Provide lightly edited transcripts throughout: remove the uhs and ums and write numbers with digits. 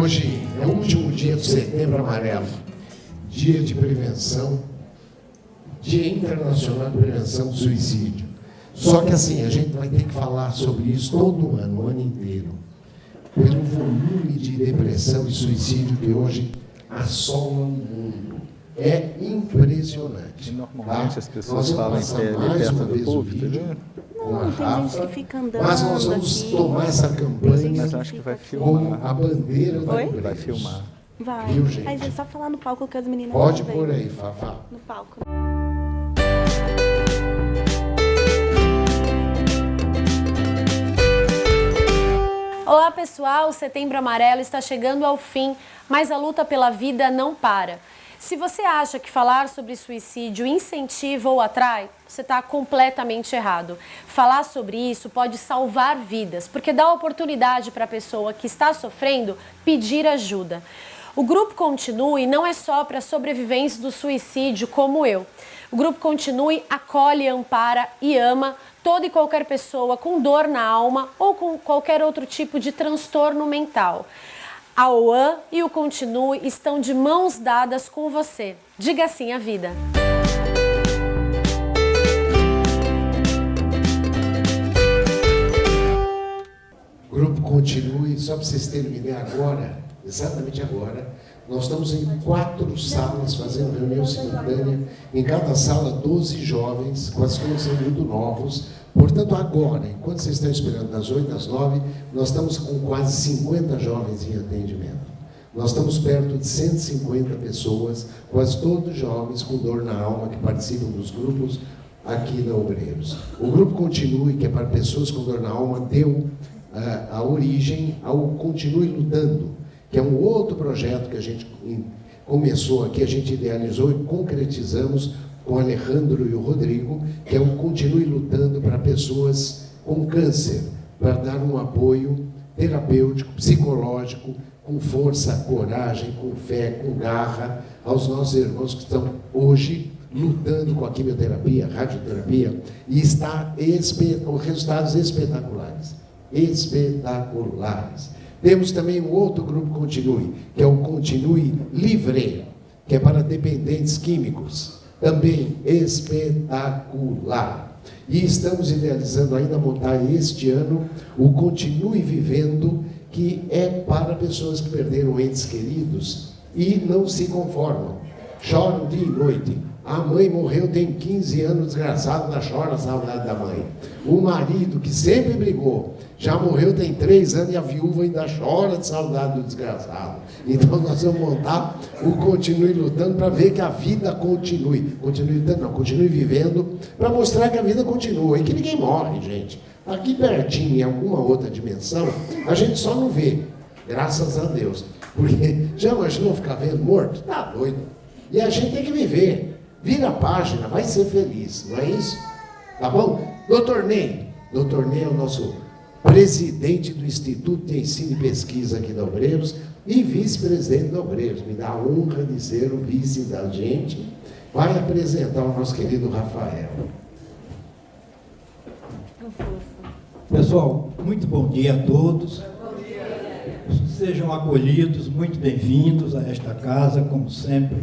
Hoje é o último dia do Setembro Amarelo, dia de prevenção, Dia Internacional de Prevenção do Suicídio. Só que assim, a gente vai ter que falar sobre isso todo ano, o ano inteiro, pelo volume de depressão e suicídio que hoje assola o mundo. É impressionante. E normalmente as pessoas Nós vamos falam em pé passar ali mais perto uma do vez o púlpito, vídeo né? com a Tem gente Rafa, que fica andando mas nós vamos aqui. tomar essa campanha Mas acho que vai como filmar. a bandeira da Oi? Obreiros. Vai filmar. Vai. Viu, gente? Aí é só falar no palco que as meninas Pode vão pôr ver. aí, Fafá. No palco. Olá pessoal, o Setembro Amarelo está chegando ao fim, mas a luta pela vida não para. Se você acha que falar sobre suicídio incentiva ou atrai, você está completamente errado. Falar sobre isso pode salvar vidas, porque dá oportunidade para a pessoa que está sofrendo pedir ajuda. O Grupo Continue não é só para sobreviventes do suicídio como eu. O Grupo Continue acolhe, ampara e ama toda e qualquer pessoa com dor na alma ou com qualquer outro tipo de transtorno mental. A OAN e o Continue estão de mãos dadas com você. Diga sim à vida. Grupo Continue, só para vocês terem uma ideia agora, exatamente agora, nós estamos em 4 salas fazendo reunião simultânea, em cada sala 12 jovens, com as coisas muito novos. Portanto, agora, enquanto vocês estão esperando das 8 às 9, nós estamos com quase 50 jovens em atendimento. Nós estamos perto de 150 pessoas, quase todos jovens com dor na alma, que participam dos grupos aqui da Obreiros. O Grupo Continue, que é para pessoas com dor na alma, deu a origem ao Continue Lutando, que é um outro projeto que a gente começou aqui, a gente idealizou e concretizamos com o Alejandro e o Rodrigo, que é um Continue Lutando para pessoas com câncer, para dar um apoio terapêutico, psicológico, com força, coragem, com fé, com garra, aos nossos irmãos que estão hoje lutando com a quimioterapia, radioterapia, e está resultados espetaculares. Espetaculares. Temos também um outro grupo Continue, que é o Continue Livre, que é para dependentes químicos, também espetacular. E estamos idealizando ainda montar este ano o Continue Vivendo, que é para pessoas que perderam entes queridos e não se conformam, choram dia e noite. A mãe morreu tem 15 anos, desgraçado, ainda chora a saudade da mãe. O marido, que sempre brigou, já morreu tem 3 anos e a viúva ainda chora de saudade do desgraçado. Então nós vamos montar o Continue Lutando para ver que a vida continue. Continue lutando, não, continue vivendo, para mostrar que a vida continua e que ninguém morre, gente. Aqui pertinho, em alguma outra dimensão, a gente só não vê, graças a Deus. Porque já imaginou ficar vendo morto? Tá doido. E a gente tem que viver. Vira a página, vai ser feliz, não é isso? Tá bom? Doutor Ney é o nosso presidente do Instituto de Ensino e Pesquisa aqui da Obreiros e vice-presidente da Obreiros. Me dá a honra de ser o vice da gente. Vai apresentar o nosso querido Rafael. Pessoal, muito bom dia a todos. Sejam acolhidos, muito bem-vindos a esta casa, como sempre.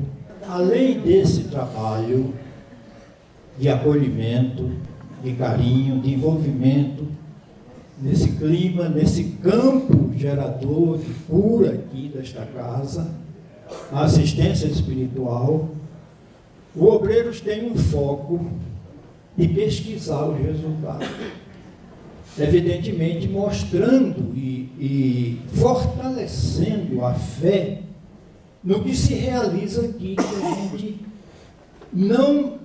Além desse trabalho de acolhimento, de carinho, de envolvimento, nesse clima, nesse campo gerador de cura aqui desta casa, a assistência espiritual, o Obreiros tem um foco de pesquisar os resultados. Evidentemente mostrando e fortalecendo a fé no que se realiza aqui, que a gente não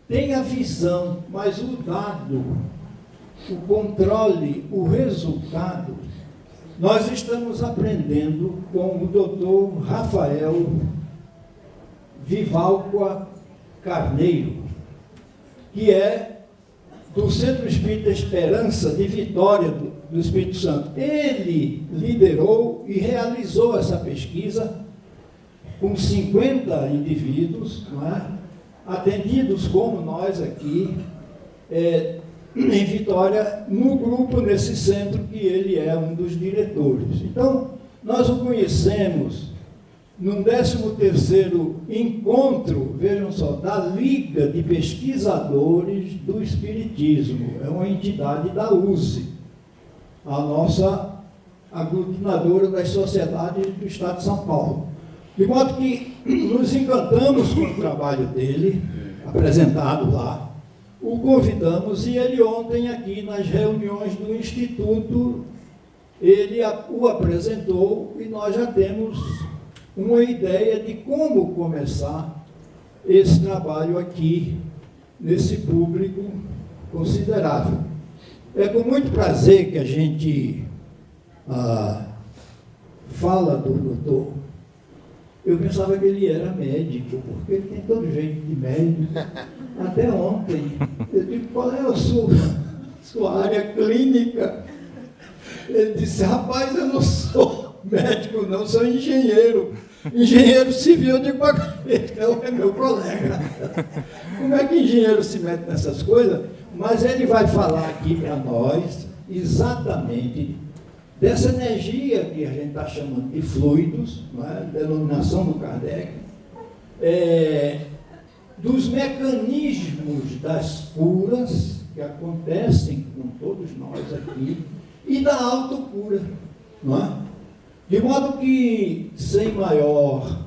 tem a visão, mas o dado, o controle, o resultado, nós estamos aprendendo com o doutor Rafael Vivalqua Carneiro, que é do Centro Espírita Esperança de Vitória do Espírito Santo. Ele liderou e realizou essa pesquisa com 50 indivíduos, não é? Atendidos como nós aqui, em Vitória, no grupo, nesse centro que ele é um dos diretores. Então, Nós o conhecemos num 13º encontro, vejam só, da Liga de Pesquisadores do Espiritismo. É uma entidade da USE, a nossa aglutinadora das sociedades do Estado de São Paulo. De modo que nos encantamos com o trabalho dele, apresentado lá, o convidamos e ele ontem aqui nas reuniões do Instituto, ele o apresentou e nós já temos uma ideia de como começar esse trabalho aqui, nesse público considerável. É com muito prazer que a gente fala do doutor. Eu pensava que ele era médico, porque ele tem todo jeito de médico. Até ontem, eu disse, qual é a sua área clínica? Ele disse, rapaz, eu não sou médico, não, sou engenheiro. Engenheiro civil, eu digo, então é meu colega. Como é que engenheiro se mete nessas coisas? Mas ele vai falar aqui para nós exatamente dessa energia que a gente está chamando de fluidos, não é? Denominação do Kardec, dos mecanismos das curas que acontecem com todos nós aqui e da autocura, não é? De modo que, sem maior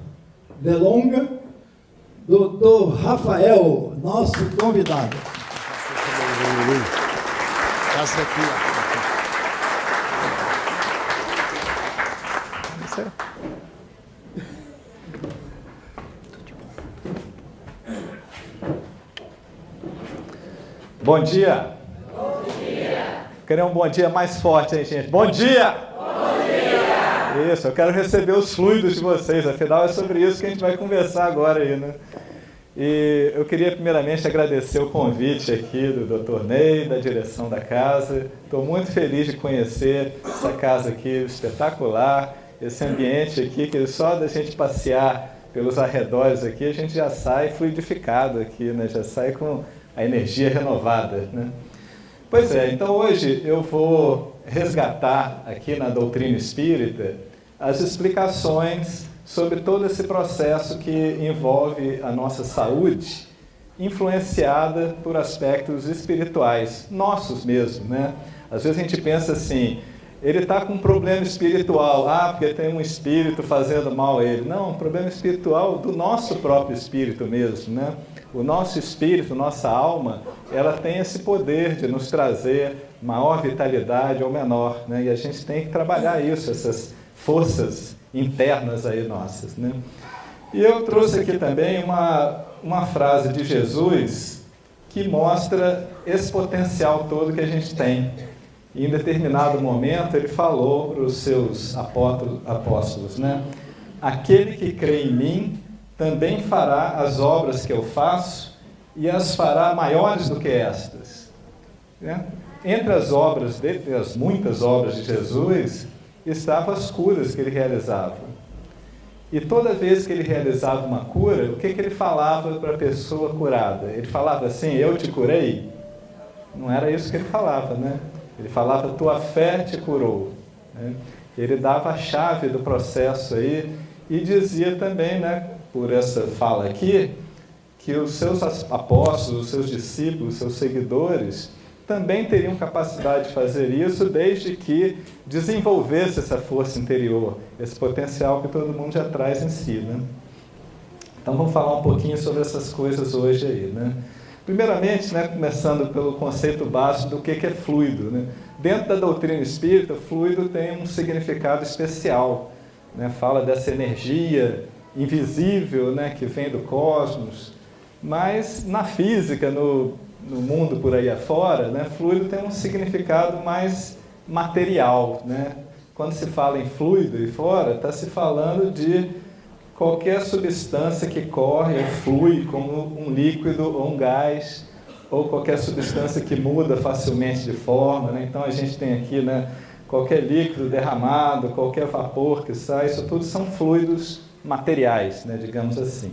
delonga, doutor Rafael, nosso convidado. Passa aqui. Bom dia. Bom dia. Queria um bom dia mais forte, hein, gente? Bom dia. Isso, eu quero receber os fluidos de vocês, afinal é sobre isso que a gente vai conversar agora aí, né? E eu queria primeiramente agradecer o convite aqui do Dr. Ney, da direção da casa. Estou muito feliz de conhecer essa casa aqui espetacular, esse ambiente aqui, que só da gente passear pelos arredores aqui, a gente já sai fluidificado aqui, né? Já sai com a energia renovada, né? Pois é, então hoje eu vou resgatar aqui na doutrina espírita as explicações sobre todo esse processo que envolve a nossa saúde, influenciada por aspectos espirituais, nossos mesmo, né? Às vezes a gente pensa assim, ele está com um problema espiritual, porque tem um espírito fazendo mal a ele. Não, um problema espiritual do nosso próprio espírito mesmo, né? O nosso espírito, nossa alma, ela tem esse poder de nos trazer maior vitalidade ou menor, né? E a gente tem que trabalhar isso, essas forças internas aí nossas, né? E eu trouxe aqui também uma frase de Jesus que mostra esse potencial todo que a gente tem. E em determinado momento ele falou para os seus apóstolos, né? Aquele que crê em mim também fará as obras que eu faço e as fará maiores do que estas. Né? Entre as obras dele, as muitas obras de Jesus, estavam as curas que ele realizava. E toda vez que ele realizava uma cura, o que ele falava para a pessoa curada? Ele falava assim, eu te curei? Não era isso que ele falava, né? Ele falava, tua fé te curou. Né? Ele dava a chave do processo aí e dizia também, né, por essa fala aqui, que os seus apóstolos, os seus discípulos, os seus seguidores, também teriam capacidade de fazer isso desde que desenvolvesse essa força interior, esse potencial que todo mundo já traz em si, né? Então vamos falar um pouquinho sobre essas coisas hoje aí, né? Primeiramente, né, começando pelo conceito básico do que é fluido, né? Dentro da doutrina espírita, fluido tem um significado especial, né? Fala dessa energia invisível, né, que vem do cosmos, mas na física, no mundo por aí afora, né, fluido tem um significado mais material, né? Quando se fala em fluido e fora, está se falando de qualquer substância que corre ou flui como um líquido ou um gás, ou qualquer substância que muda facilmente de forma, né? Então a gente tem aqui, né, qualquer líquido derramado, qualquer vapor que sai, isso tudo são fluidos materiais, né, digamos assim.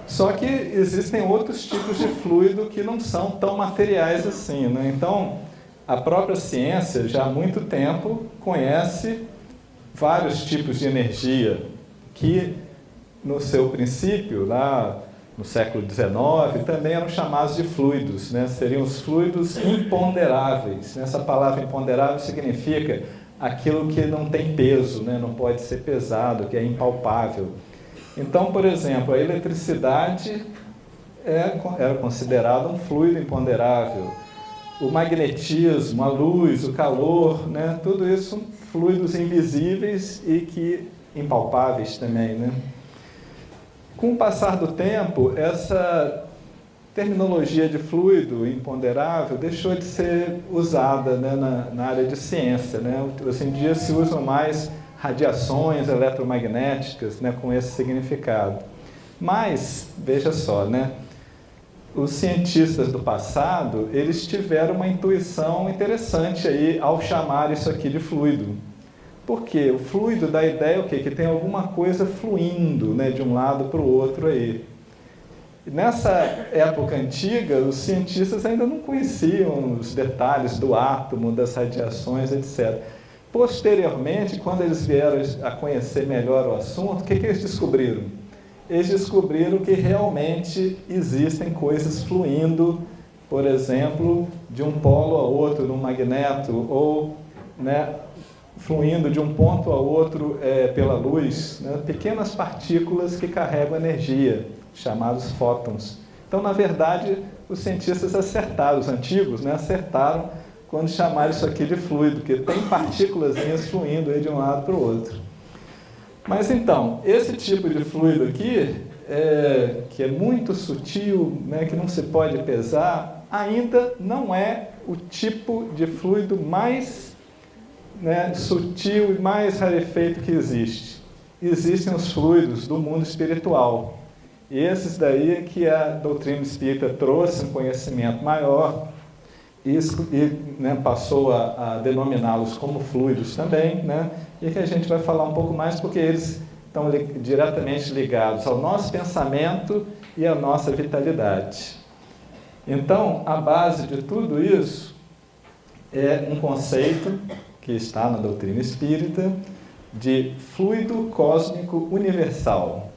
Só que existem outros tipos de fluido que não são tão materiais assim, né? Então, a própria ciência já há muito tempo conhece vários tipos de energia que, no seu princípio, lá no século XIX, também eram chamados de fluidos, né? Seriam os fluidos imponderáveis. Essa palavra imponderável significa aquilo que não tem peso, né? Não pode ser pesado, que é impalpável. Então, por exemplo, a eletricidade era considerada um fluido imponderável. O magnetismo, a luz, o calor, né? Tudo isso fluidos invisíveis e que impalpáveis também, né? Com o passar do tempo, essa terminologia de fluido imponderável deixou de ser usada, né, na área de ciência, né? Hoje em dia se usam mais radiações eletromagnéticas, né, com esse significado. Mas, veja só, né, os cientistas do passado, eles tiveram uma intuição interessante aí ao chamar isso aqui de fluido. Porque o fluido dá a ideia o quê? Que tem alguma coisa fluindo, né, de um lado para o outro aí. E nessa época antiga, os cientistas ainda não conheciam os detalhes do átomo, das radiações, etc. Posteriormente, quando eles vieram a conhecer melhor o assunto, o que eles descobriram? Eles descobriram que realmente existem coisas fluindo, por exemplo, de um polo a outro num magneto, ou, né, fluindo de um ponto a outro pela luz, né, pequenas partículas que carregam energia, chamados fótons. Então, na verdade, os cientistas acertaram, os antigos, né, acertaram quando chamaram isso aqui de fluido, porque tem partículazinhas fluindo aí de um lado para o outro. Mas então, esse tipo de fluido aqui, que é muito sutil, né, que não se pode pesar, ainda não é o tipo de fluido mais, né, sutil e mais rarefeito que existe. Existem os fluidos do mundo espiritual. E esses daí é que a doutrina espírita trouxe um conhecimento maior e né, passou a denominá-los como fluidos também, né, e que a gente vai falar um pouco mais porque eles estão diretamente ligados ao nosso pensamento e à nossa vitalidade. Então, a base de tudo isso é um conceito que está na doutrina espírita de fluido cósmico universal.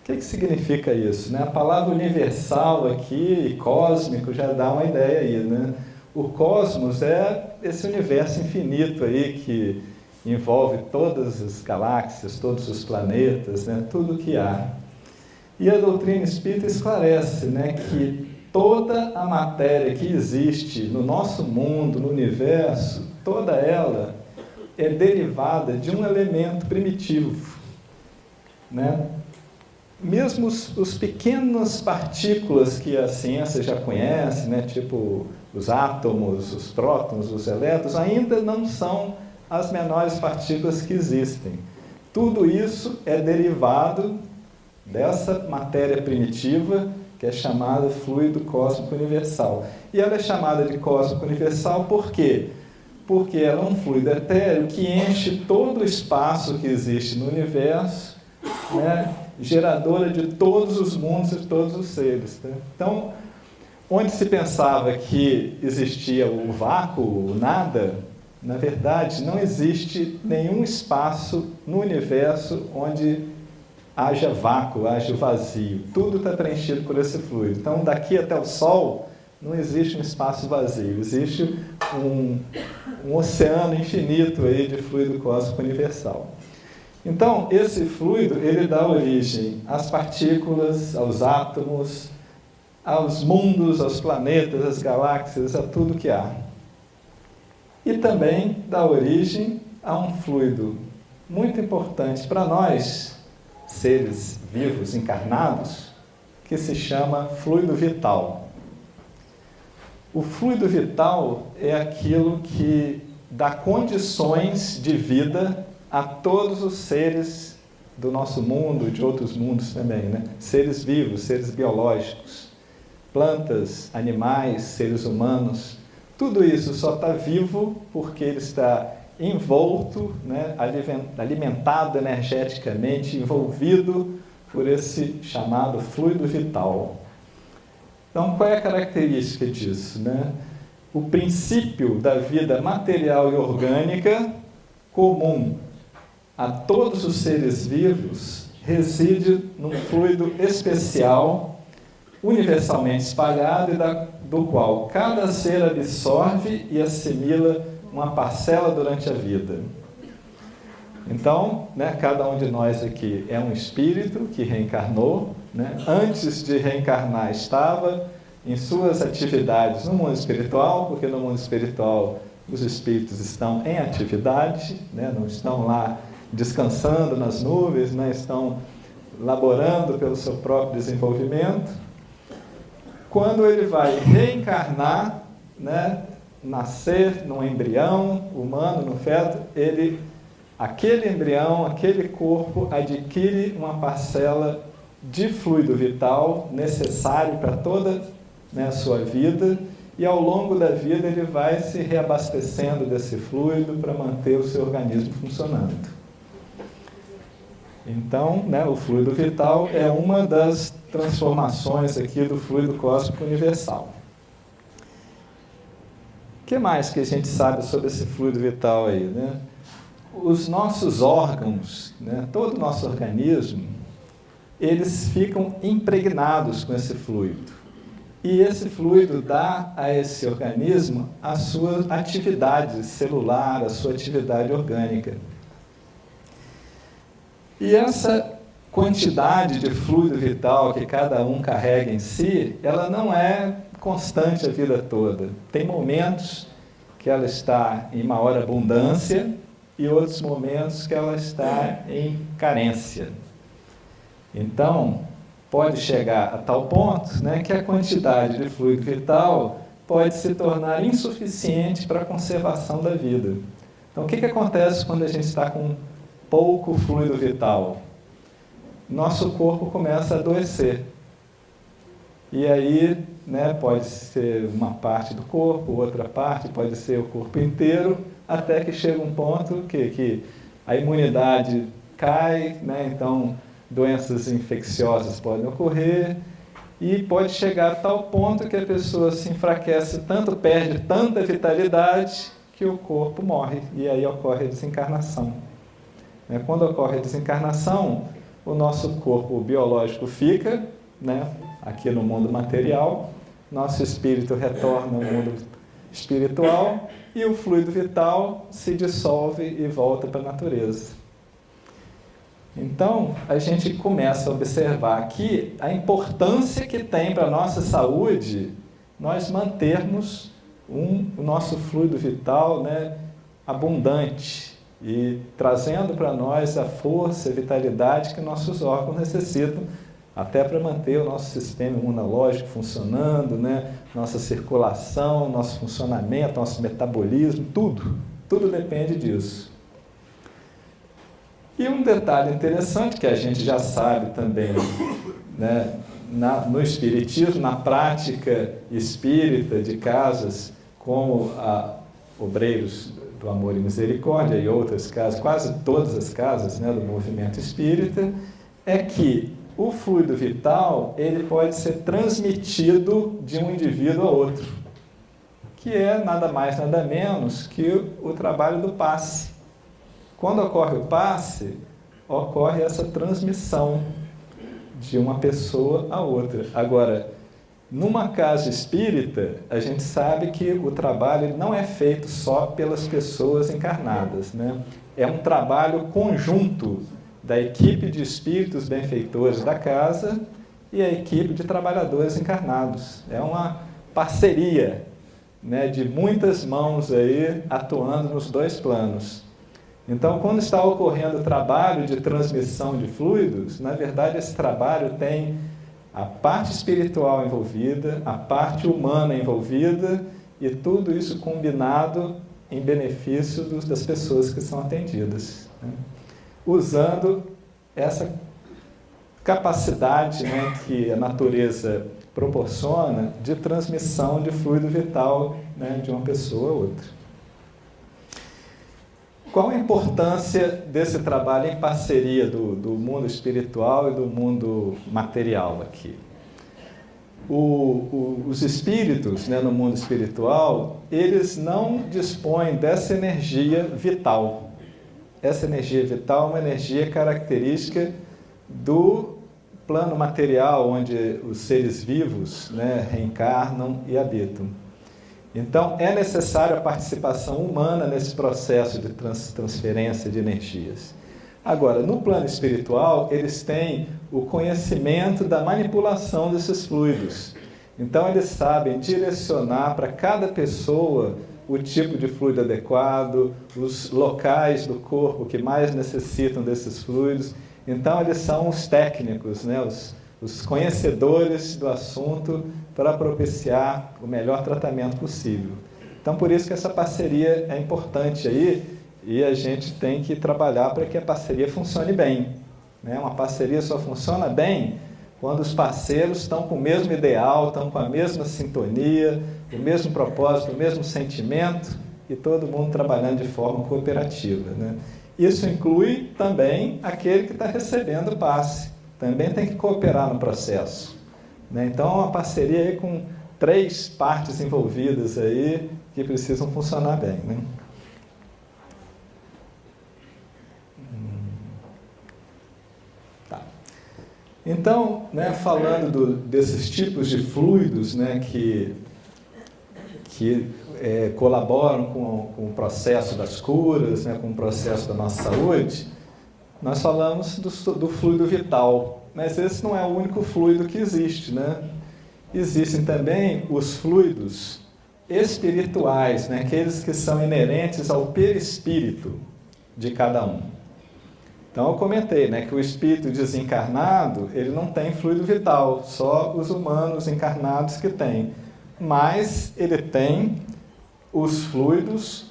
O que significa isso, né? A palavra universal aqui e cósmico já dá uma ideia aí, né? O cosmos é esse universo infinito aí que envolve todas as galáxias, todos os planetas, né? Tudo que há. E a doutrina espírita esclarece, né, que toda a matéria que existe no nosso mundo, no universo, toda ela é derivada de um elemento primitivo, né? Mesmo os pequenas partículas que a ciência já conhece, né, tipo os átomos, os prótons, os elétrons, ainda não são as menores partículas que existem. Tudo isso é derivado dessa matéria primitiva que é chamada fluido cósmico universal. E ela é chamada de cósmico universal por quê? Porque ela é um fluido etéreo que enche todo o espaço que existe no universo, né, geradora de todos os mundos e todos os seres. Né? Então, onde se pensava que existia o vácuo, o nada, na verdade, não existe nenhum espaço no universo onde haja vácuo, haja vazio. Tudo está preenchido por esse fluido. Então, daqui até o Sol, não existe um espaço vazio. Existe um oceano infinito aí de fluido cósmico universal. Então, esse fluido, ele dá origem às partículas, aos átomos, aos mundos, aos planetas, às galáxias, a tudo que há. E também dá origem a um fluido muito importante para nós, seres vivos, encarnados, que se chama fluido vital. O fluido vital é aquilo que dá condições de vida a todos os seres do nosso mundo e de outros mundos também, né? Seres vivos, seres biológicos, plantas, animais, seres humanos, tudo isso só está vivo porque ele está envolto, né, alimentado energeticamente, envolvido por esse chamado fluido vital. Então, qual é a característica disso, né? O princípio da vida material e orgânica comum a todos os seres vivos reside num fluido especial, universalmente espalhado, e do qual cada ser absorve e assimila uma parcela durante a vida. Então, cada um de nós aqui é um espírito que reencarnou, antes de reencarnar estava em suas atividades no mundo espiritual, porque no mundo espiritual os espíritos estão em atividade, não estão lá descansando nas nuvens, estão laborando pelo seu próprio desenvolvimento. Quando ele vai reencarnar, nascer num embrião humano, no feto, aquele embrião, aquele corpo adquire uma parcela de fluido vital necessário para toda a sua vida, e ao longo da vida ele vai se reabastecendo desse fluido para manter o seu organismo funcionando. Então, o fluido vital é uma das transformações aqui do fluido cósmico universal. O que mais que a gente sabe sobre esse fluido vital aí, Os nossos órgãos, todo o nosso organismo, eles ficam impregnados com esse fluido. E esse fluido dá a esse organismo a sua atividade celular, a sua atividade orgânica. E essa quantidade de fluido vital que cada um carrega em si, ela não é constante a vida toda. Tem momentos que ela está em maior abundância e outros momentos que ela está em carência. Então, pode chegar a tal ponto que a quantidade de fluido vital pode se tornar insuficiente para a conservação da vida. Então, o que acontece quando a gente está com pouco fluido vital? Nosso corpo começa a adoecer. E aí, pode ser uma parte do corpo, outra parte, pode ser o corpo inteiro, até que chega um ponto que a imunidade cai, então doenças infecciosas podem ocorrer, e pode chegar a tal ponto que a pessoa se enfraquece tanto, perde tanta vitalidade, que o corpo morre, e aí ocorre a desencarnação. Quando ocorre a desencarnação, o nosso corpo biológico fica, aqui no mundo material, nosso espírito retorna ao mundo espiritual, e o fluido vital se dissolve e volta para a natureza. Então, a gente começa a observar aqui a importância que tem para a nossa saúde nós mantermos o nosso fluido vital abundante e trazendo para nós a força e vitalidade que nossos órgãos necessitam, até para manter o nosso sistema imunológico funcionando, nossa circulação, nosso funcionamento, nosso metabolismo, tudo depende disso. E um detalhe interessante que a gente já sabe também, no espiritismo, na prática espírita de casas como a Obreiros do Amor e Misericórdia e outras casas, quase todas as casas do movimento espírita, é que o fluido vital ele pode ser transmitido de um indivíduo a outro, que é nada mais, nada menos que o trabalho do passe. Quando ocorre o passe, ocorre essa transmissão de uma pessoa a outra. Agora, numa casa espírita, a gente sabe que o trabalho não é feito só pelas pessoas encarnadas, É um trabalho conjunto da equipe de espíritos benfeitores da casa e a equipe de trabalhadores encarnados. É uma parceria, de muitas mãos aí atuando nos dois planos. Então, quando está ocorrendo o trabalho de transmissão de fluidos, na verdade esse trabalho tem a parte espiritual envolvida, a parte humana envolvida e tudo isso combinado em benefício das pessoas que são atendidas, usando essa capacidade que a natureza proporciona de transmissão de fluido vital de uma pessoa a outra. Qual a importância desse trabalho em parceria do mundo espiritual e do mundo material aqui? Os espíritos no mundo espiritual, eles não dispõem dessa energia vital. essa energia vital é uma energia característica do plano material, onde os seres vivos, né, reencarnam e habitam. Então, é necessária a participação humana nesse processo de transferência de energias. Agora, no plano espiritual, eles têm o conhecimento da manipulação desses fluidos. Então, eles sabem direcionar para cada pessoa o tipo de fluido adequado, os locais do corpo que mais necessitam desses fluidos. Então, eles são os técnicos, né? Os conhecedores do assunto para propiciar o melhor tratamento possível. Então, por isso que essa parceria é importante aí, e a gente tem que trabalhar para que a parceria funcione bem, né? Uma parceria só funciona bem quando os parceiros estão com o mesmo ideal, estão com a mesma sintonia, o mesmo propósito, o mesmo sentimento, e todo mundo trabalhando de forma cooperativa, né? Isso inclui também aquele que está recebendo o passe, também tem que cooperar no processo, né? Então, é uma parceria aí com 3 partes envolvidas aí que precisam funcionar bem, né? Então, né, falando desses tipos de fluidos, né, que colaboram com o processo das curas, né, com o processo da nossa saúde, nós falamos do fluido vital, mas esse não é o único fluido que existe, né? Existem também os fluidos espirituais, né, aqueles que são inerentes ao perispírito de cada um. Então, eu comentei, né, que o espírito desencarnado, ele não tem fluido vital, só os humanos encarnados que têm. Mas ele tem os fluidos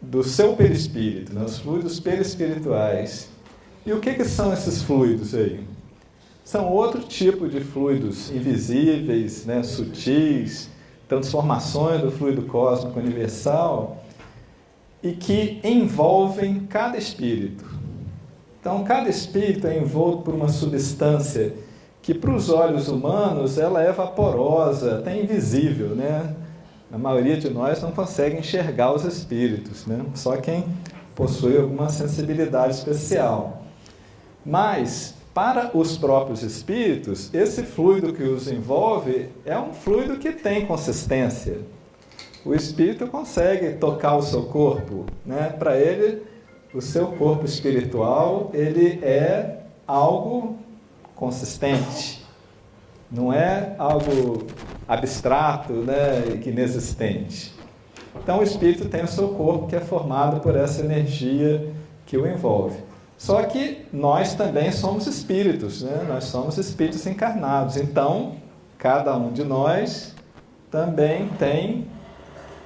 do seu perispírito, né, os fluidos perispirituais. E o que são esses fluidos aí? São outro tipo de fluidos invisíveis, né, sutis, transformações do fluido cósmico universal, e que envolvem cada espírito. Então, cada espírito é envolto por uma substância que, para os olhos humanos, ela é vaporosa, até invisível, né? A maioria de nós não consegue enxergar os espíritos, né? Só quem possui alguma sensibilidade especial. Mas, para os próprios espíritos, esse fluido que os envolve é um fluido que tem consistência. O espírito consegue tocar o seu corpo, né? Para ele, o seu corpo espiritual, ele é algo consistente, não é algo abstrato, né, inexistente. Então, o espírito tem o seu corpo que é formado por essa energia que o envolve. Só que nós também somos espíritos, né? Nós somos espíritos encarnados. Então, cada um de nós também tem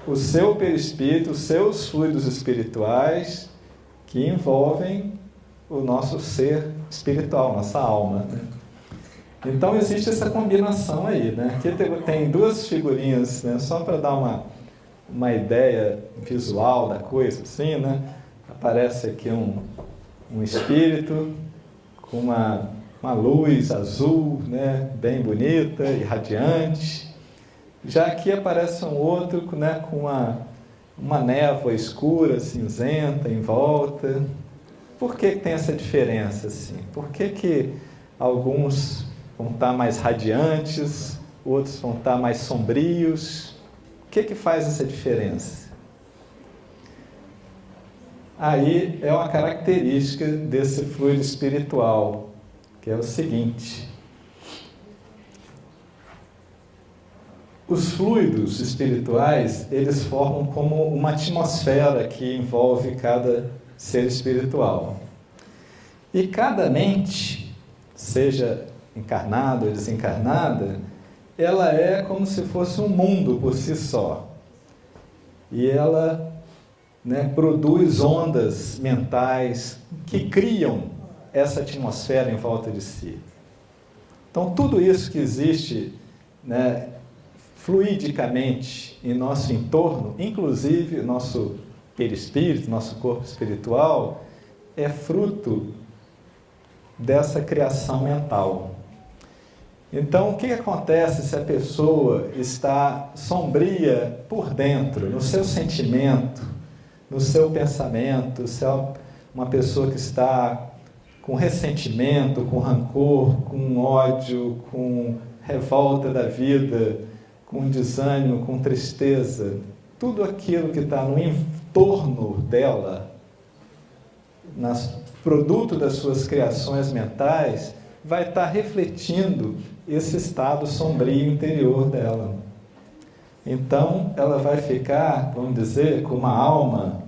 o seu perispírito, os seus fluidos espirituais, que envolvem o nosso ser espiritual, nossa alma, né? Então, existe essa combinação aí, né? Aqui tem 2 figurinhas, né? Só para dar uma ideia visual da coisa, assim, né? Aparece aqui um espírito com uma luz azul, né? Bem bonita e radiante. Já aqui aparece um outro, né? Com uma névoa escura, cinzenta em volta. Por que tem essa diferença assim? Por que alguns vão estar mais radiantes, outros vão estar mais sombrios? O que faz essa diferença? Aí é uma característica desse fluido espiritual, que é o seguinte: os fluidos espirituais, eles formam como uma atmosfera que envolve cada ser espiritual. E cada mente, seja encarnada ou desencarnada, ela é como se fosse um mundo por si só. E ela, né, produz ondas mentais que criam essa atmosfera em volta de si. Então, tudo isso que existe, né, fluidicamente em nosso entorno, inclusive nosso perispírito, nosso corpo espiritual, é fruto dessa criação mental. Então, o que acontece se a pessoa está sombria por dentro, no seu sentimento, no seu pensamento, se ela uma pessoa que está com ressentimento, com rancor, com ódio, com revolta da vida, com desânimo, com tristeza, tudo aquilo que está no entorno dela, produto das suas criações mentais, vai estar refletindo esse estado sombrio interior dela. Então, ela vai ficar, vamos dizer, com uma alma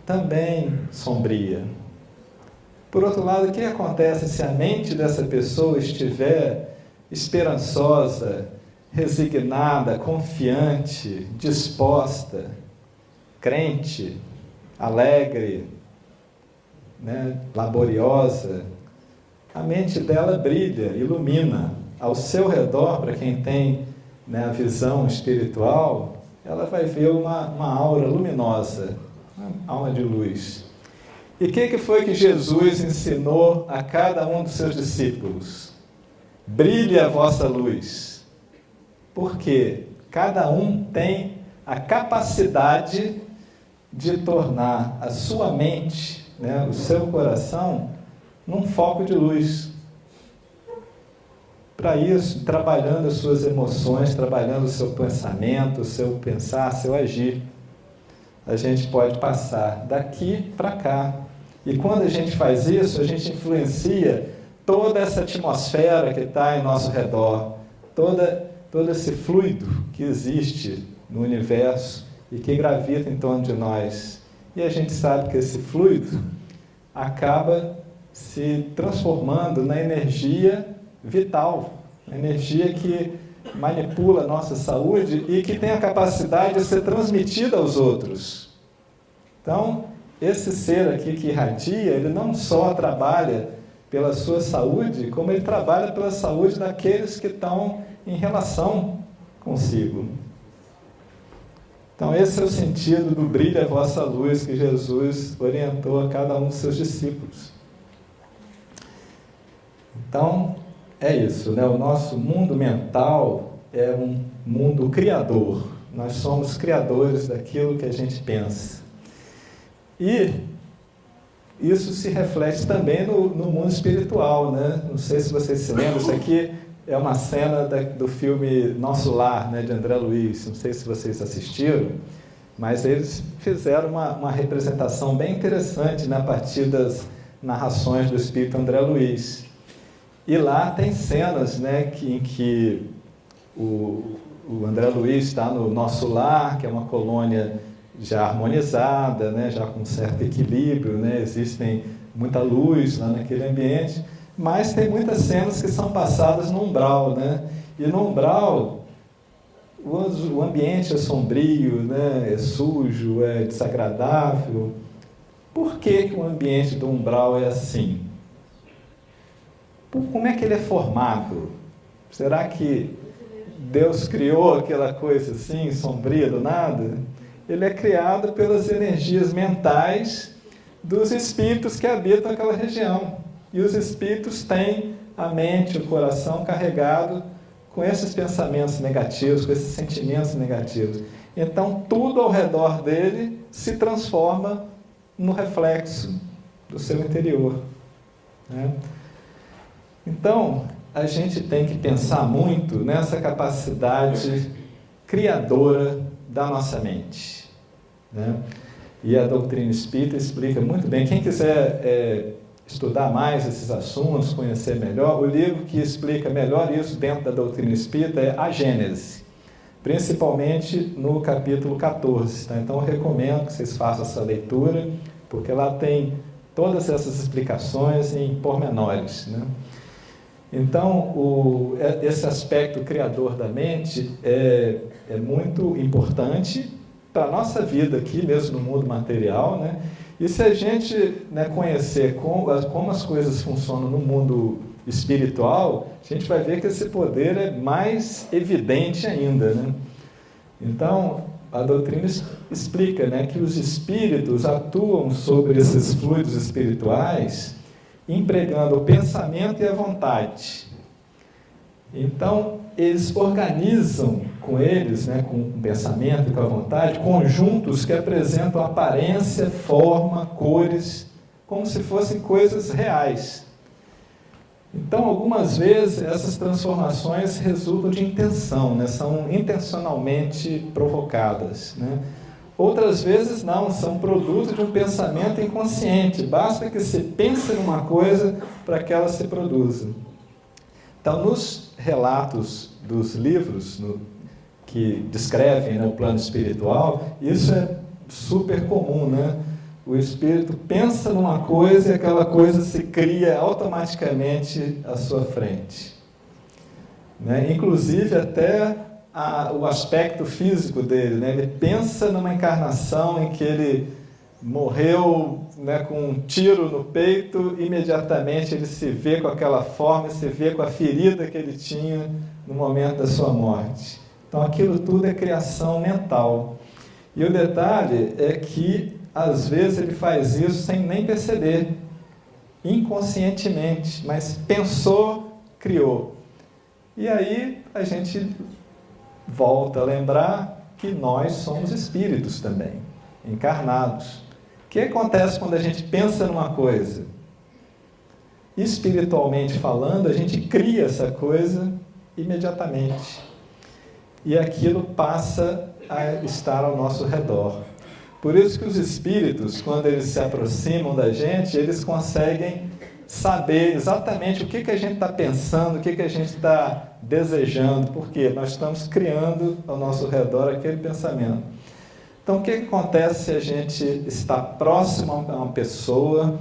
também sombria. Por outro lado, o que acontece se a mente dessa pessoa estiver esperançosa, resignada, confiante, disposta, crente, alegre, né, laboriosa? A mente dela brilha, ilumina. Ao seu redor, para quem tem, né, a visão espiritual, ela vai ver uma aura luminosa, uma alma de luz. E o que foi que Jesus ensinou a cada um dos seus discípulos? Brilhe a vossa luz. Porque cada um tem a capacidade de tornar a sua mente, né, o seu coração, num foco de luz. Para isso, trabalhando as suas emoções, trabalhando o seu pensamento, o seu pensar, seu agir, a gente pode passar daqui para cá. E quando a gente faz isso, a gente influencia toda essa atmosfera que está em nosso redor, todo esse fluido que existe no universo e que gravita em torno de nós. E a gente sabe que esse fluido acaba se transformando na energia vital, a energia que manipula a nossa saúde e que tem a capacidade de ser transmitida aos outros. Então, esse ser aqui que irradia, ele não só trabalha pela sua saúde, como ele trabalha pela saúde daqueles que estão em relação consigo. Então, esse é o sentido do brilho a vossa luz que Jesus orientou a cada um dos seus discípulos. Então, é isso, né? O nosso mundo mental é um mundo criador. Nós somos criadores daquilo que a gente pensa. E isso se reflete também no mundo espiritual, né? Não sei se vocês se lembram, isso aqui é uma cena do filme Nosso Lar, né, de André Luiz. Não sei se vocês assistiram, mas eles fizeram uma representação bem interessante, né, a partir das narrações do espírito André Luiz. E lá tem cenas, né, em que o André Luiz está no Nosso Lar, que é uma colônia já harmonizada, né, já com certo equilíbrio, né, existem muita luz lá naquele ambiente, mas tem muitas cenas que são passadas no umbral, né, e no umbral o ambiente é sombrio, né, é sujo, é desagradável. Por que o ambiente do umbral é assim? Como é que ele é formado? Será que Deus criou aquela coisa assim, sombria do nada? Ele é criado pelas energias mentais dos espíritos que habitam aquela região. E os espíritos têm a mente, o coração carregado com esses pensamentos negativos, com esses sentimentos negativos. Então, tudo ao redor dele se transforma no reflexo do seu interior, né? Então, a gente tem que pensar muito nessa capacidade criadora da nossa mente, né? E a doutrina espírita explica muito bem. Quem quiser estudar mais esses assuntos, conhecer melhor, o livro que explica melhor isso dentro da doutrina espírita é A Gênese, principalmente no capítulo 14. Tá? Então, eu recomendo que vocês façam essa leitura, porque lá tem todas essas explicações em pormenores, né? Então, esse aspecto criador da mente é muito importante para a nossa vida aqui, mesmo no mundo material, né? E se a gente, né, conhecer como as coisas funcionam no mundo espiritual, a gente vai ver que esse poder é mais evidente ainda, né? Então, a doutrina explica, né, que os espíritos atuam sobre esses fluidos espirituais empregando o pensamento e a vontade. Então, eles organizam com eles, né, com o pensamento e com a vontade, conjuntos que apresentam aparência, forma, cores, como se fossem coisas reais. Então, algumas vezes, essas transformações resultam de intenção, né, são intencionalmente provocadas, né? Outras vezes não, são produto de um pensamento inconsciente, basta que se pense numa coisa para que ela se produza. Então, nos relatos dos livros que descrevem, né, o plano espiritual, isso é super comum, né? O espírito pensa numa coisa e aquela coisa se cria automaticamente à sua frente, né? Inclusive até o aspecto físico dele, né? Ele pensa numa encarnação em que ele morreu, né, com um tiro no peito, imediatamente ele se vê com aquela forma, se vê com a ferida que ele tinha no momento da sua morte. Então aquilo tudo é criação mental. E o detalhe é que às vezes ele faz isso sem nem perceber, inconscientemente, mas pensou, criou. E aí a gente volta a lembrar que nós somos espíritos também, encarnados. O que acontece quando a gente pensa numa coisa? Espiritualmente falando, a gente cria essa coisa imediatamente. E aquilo passa a estar ao nosso redor. Por isso que os espíritos, quando eles se aproximam da gente, eles conseguem saber exatamente o que a gente está pensando, o que a gente está desejando, porque nós estamos criando ao nosso redor aquele pensamento. Então, o que acontece se a gente está próximo a uma pessoa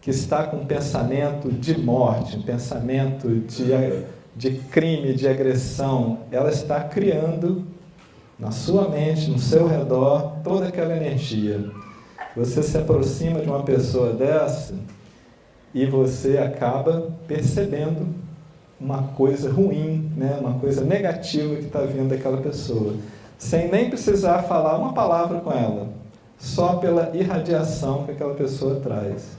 que está com um pensamento de morte, um pensamento de crime, de agressão? Ela está criando na sua mente, no seu redor, toda aquela energia. Você se aproxima de uma pessoa dessa e você acaba percebendo uma coisa ruim, né? Uma coisa negativa que está vindo daquela pessoa, sem nem precisar falar uma palavra com ela, só pela irradiação que aquela pessoa traz.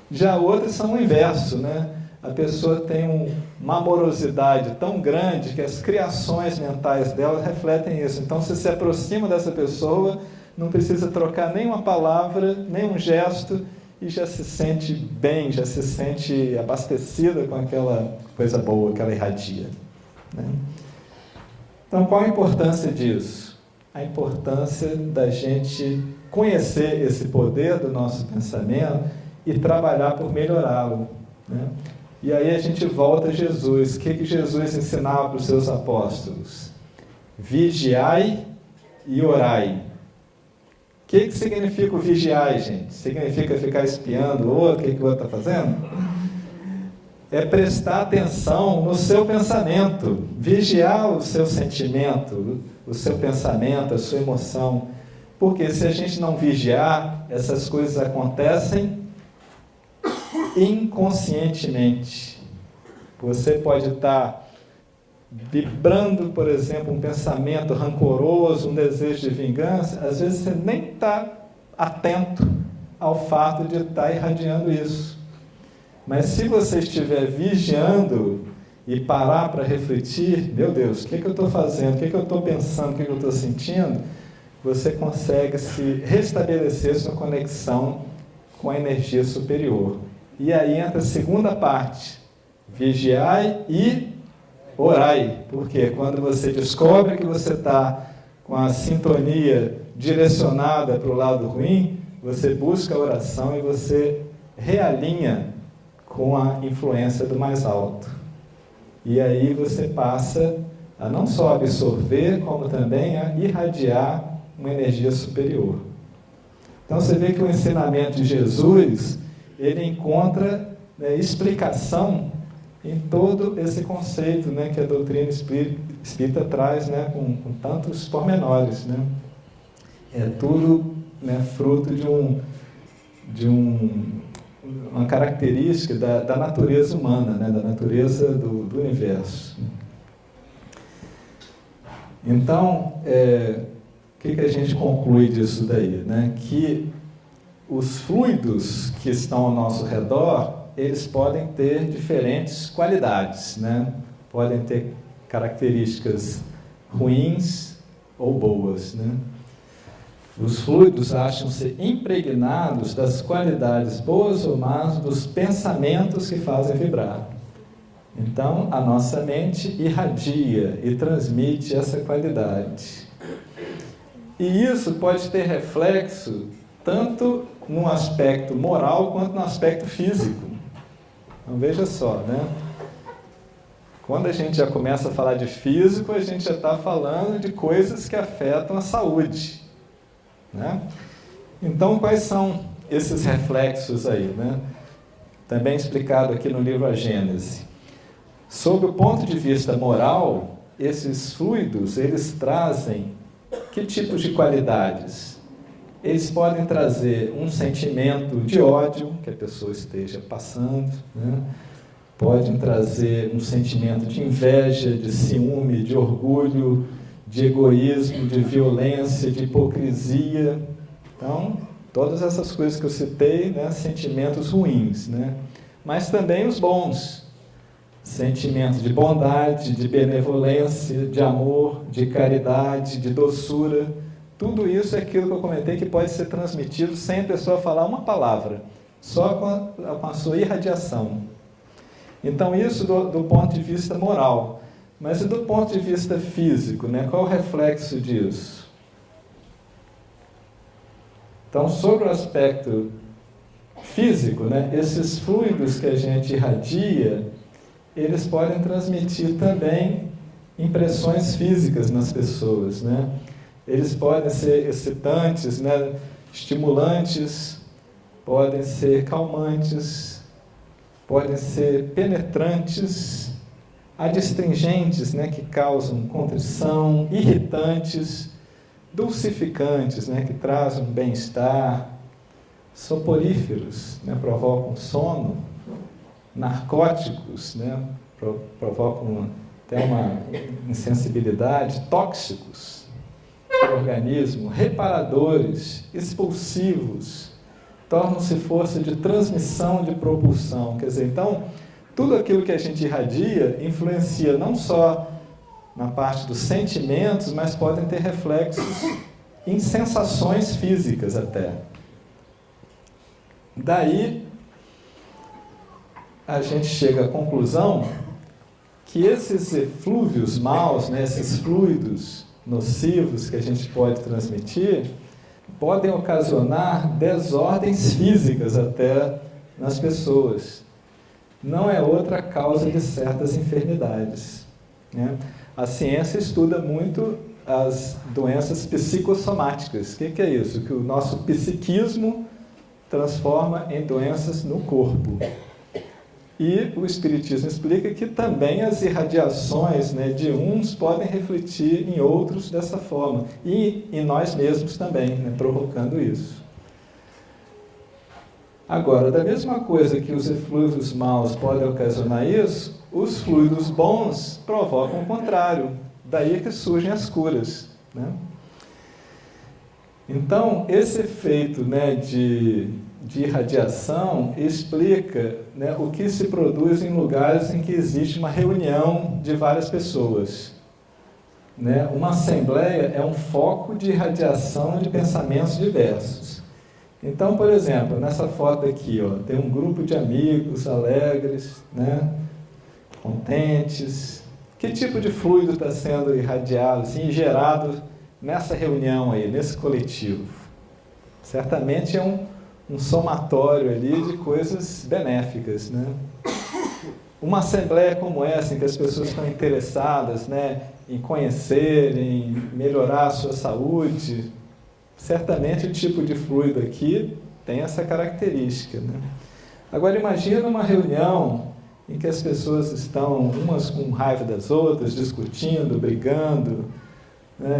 Já outras são o inverso, né? A pessoa tem uma amorosidade tão grande que as criações mentais dela refletem isso. Então, se aproxima dessa pessoa, não precisa trocar nenhuma palavra, nenhum gesto, e já se sente bem, já se sente abastecida com aquela coisa boa que ela irradia, né? Então, qual a importância disso? A importância da gente conhecer esse poder do nosso pensamento e trabalhar por melhorá-lo, né? E aí a gente volta a Jesus. O que Jesus ensinava para os seus apóstolos? Vigiai e orai. O que significa o vigiai, gente? Significa ficar espiando o outro, o que o outro está fazendo? É prestar atenção no seu pensamento, vigiar o seu sentimento, o seu pensamento, a sua emoção. Porque se a gente não vigiar, essas coisas acontecem inconscientemente. Você pode estar vibrando, por exemplo, um pensamento rancoroso, um desejo de vingança, às vezes você nem está atento ao fato de estar irradiando isso. Mas se você estiver vigiando e parar para refletir, meu Deus, o que eu estou fazendo, o que eu estou pensando, o que eu estou sentindo, você consegue se restabelecer sua conexão com a energia superior. E aí entra a segunda parte, vigiai e orai, porque quando você descobre que você está com a sintonia direcionada para o lado ruim, você busca a oração e você realinha com a influência do mais alto. E aí você passa a não só absorver, como também a irradiar uma energia superior. Então você vê que o ensinamento de Jesus, ele encontra, né, explicação em todo esse conceito, né, que a doutrina espírita traz, né, com tantos pormenores, né? É tudo, né, fruto de uma característica da natureza humana, né, da natureza do universo. Então, o que a gente conclui disso daí, né? Que os fluidos que estão ao nosso redor, eles podem ter diferentes qualidades, né? Podem ter características ruins ou boas, né? Os fluidos acham-se impregnados das qualidades boas ou más dos pensamentos que fazem vibrar. Então, a nossa mente irradia e transmite essa qualidade. E isso pode ter reflexo tanto no aspecto moral quanto no aspecto físico. Então, veja só, né? Quando a gente já começa a falar de físico, a gente já está falando de coisas que afetam a saúde, né? Então, quais são esses reflexos aí, né? Também explicado aqui no livro A Gênese. Sob o ponto de vista moral, esses fluidos, eles trazem que tipos de qualidades? Eles podem trazer um sentimento de ódio que a pessoa esteja passando, né? Podem trazer um sentimento de inveja, de ciúme, de orgulho, de egoísmo, de violência, de hipocrisia. Então, todas essas coisas que eu citei, né, sentimentos ruins, né? Mas também os bons, sentimentos de bondade, de benevolência, de amor, de caridade, de doçura. Tudo isso é aquilo que eu comentei que pode ser transmitido sem a pessoa falar uma palavra, só com a sua irradiação. Então, isso do ponto de vista moral. Mas e do ponto de vista físico, né? Qual é o reflexo disso? Então, sobre o aspecto físico, né? Esses fluidos que a gente irradia, eles podem transmitir também impressões físicas nas pessoas, né? Eles podem ser excitantes, né? Estimulantes, podem ser calmantes, podem ser penetrantes, adstringentes, né, que causam contrição, irritantes, dulcificantes, né, que trazem bem-estar, soporíferos, né, provocam sono, narcóticos, né, provocam até uma insensibilidade, tóxicos para o organismo, reparadores, expulsivos, tornam-se força de transmissão, de propulsão. Quer dizer, então, tudo aquilo que a gente irradia influencia não só na parte dos sentimentos, mas podem ter reflexos em sensações físicas até. Daí, a gente chega à conclusão que esses eflúvios maus, né, esses fluidos nocivos que a gente pode transmitir, podem ocasionar desordens físicas até nas pessoas. Não é outra causa de certas enfermidades, né? A ciência estuda muito as doenças psicossomáticas. O que é isso? Que o nosso psiquismo transforma em doenças no corpo. E o Espiritismo explica que também as irradiações, né, de uns podem refletir em outros dessa forma. E em nós mesmos também, né, provocando isso. Agora, da mesma coisa que os eflúvios maus podem ocasionar isso, os fluidos bons provocam o contrário. Daí que surgem as curas, né? Então, esse efeito, né, de irradiação explica, né, o que se produz em lugares em que existe uma reunião de várias pessoas, né? Uma assembleia é um foco de irradiação de pensamentos diversos. Então, por exemplo, nessa foto aqui, ó, tem um grupo de amigos alegres, né, contentes. Que tipo de fluido está sendo irradiado, assim, gerado nessa reunião aí, nesse coletivo? Certamente é um somatório ali de coisas benéficas, né? Uma assembleia como essa, em que as pessoas estão interessadas, né, em conhecer, em melhorar a sua saúde, certamente o tipo de fluido aqui tem essa característica, né? Agora imagina uma reunião em que as pessoas estão umas com raiva das outras, discutindo, brigando.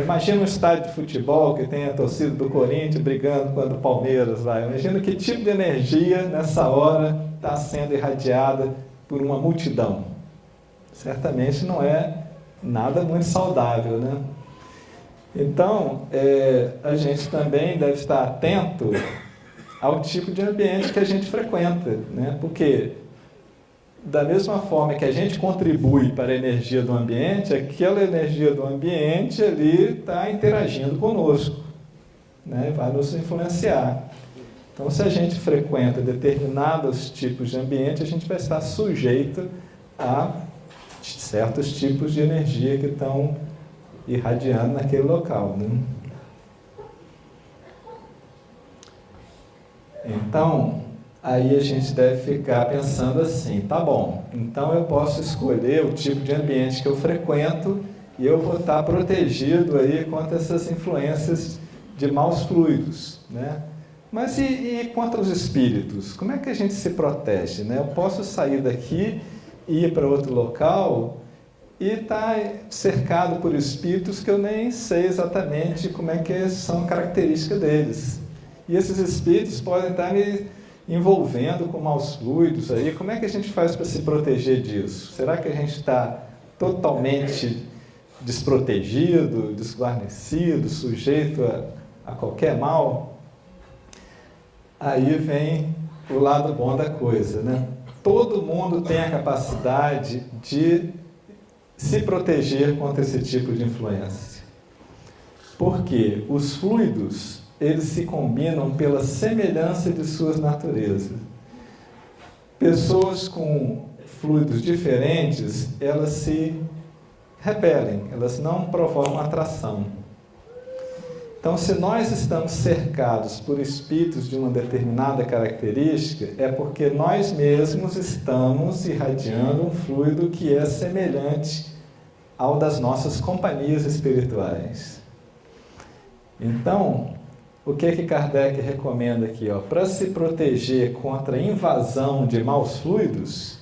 Imagina um estádio de futebol que tem a torcida do Corinthians brigando contra o Palmeiras lá. Imagina que tipo de energia nessa hora está sendo irradiada por uma multidão. Certamente não é nada muito saudável, né? Então, a gente também deve estar atento ao tipo de ambiente que a gente frequenta, né? Porque da mesma forma que a gente contribui para a energia do ambiente, aquela energia do ambiente ali está interagindo conosco, né? Vai nos influenciar. Então, se a gente frequenta determinados tipos de ambiente, a gente vai estar sujeito a certos tipos de energia que estão irradiando naquele local, né? Então, aí a gente deve ficar pensando assim, tá bom, então eu posso escolher o tipo de ambiente que eu frequento e eu vou estar protegido aí contra essas influências de maus fluidos, né? Mas e quanto aos espíritos? Como é que a gente se protege, né? Eu posso sair daqui e ir para outro local e estar cercado por espíritos que eu nem sei exatamente como é que são características deles. E esses espíritos podem estar me envolvendo com maus fluidos aí. Como é que a gente faz para se proteger disso? Será que a gente está totalmente desprotegido, desguarnecido, sujeito a qualquer mal? Aí vem o lado bom da coisa, né? Todo mundo tem a capacidade de se proteger contra esse tipo de influência. Porque os fluidos, eles se combinam pela semelhança de suas naturezas. Pessoas com fluidos diferentes, elas se repelem, elas não provocam atração. Então, se nós estamos cercados por espíritos de uma determinada característica, é porque nós mesmos estamos irradiando um fluido que é semelhante ao das nossas companhias espirituais. Então, o que Kardec recomenda aqui? Para se proteger contra a invasão de maus fluidos,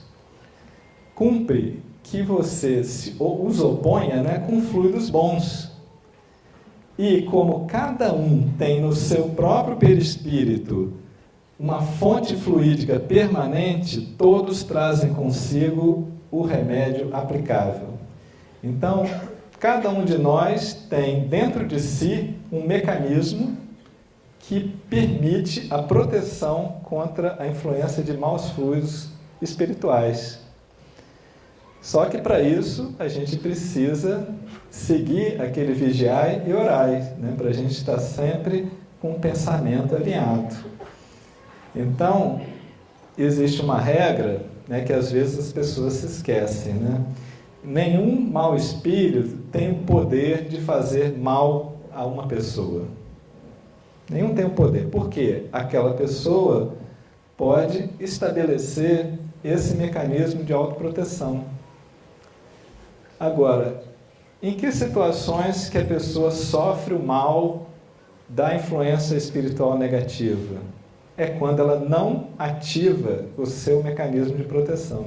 cumpre que você os oponha, né, com fluidos bons. E como cada um tem no seu próprio perispírito uma fonte fluídica permanente, todos trazem consigo o remédio aplicável. Então, cada um de nós tem dentro de si um mecanismo que permite a proteção contra a influência de maus fluidos espirituais. Só que para isso a gente precisa seguir aquele vigiai e orai, né? Para a gente estar sempre com o pensamento alinhado. Então, existe uma regra, né, que às vezes as pessoas se esquecem, né? Nenhum mau espírito tem o poder de fazer mal a uma pessoa. Nenhum tem o poder. Por quê? Aquela pessoa pode estabelecer esse mecanismo de autoproteção. Agora, em que situações que a pessoa sofre o mal da influência espiritual negativa? É quando ela não ativa o seu mecanismo de proteção.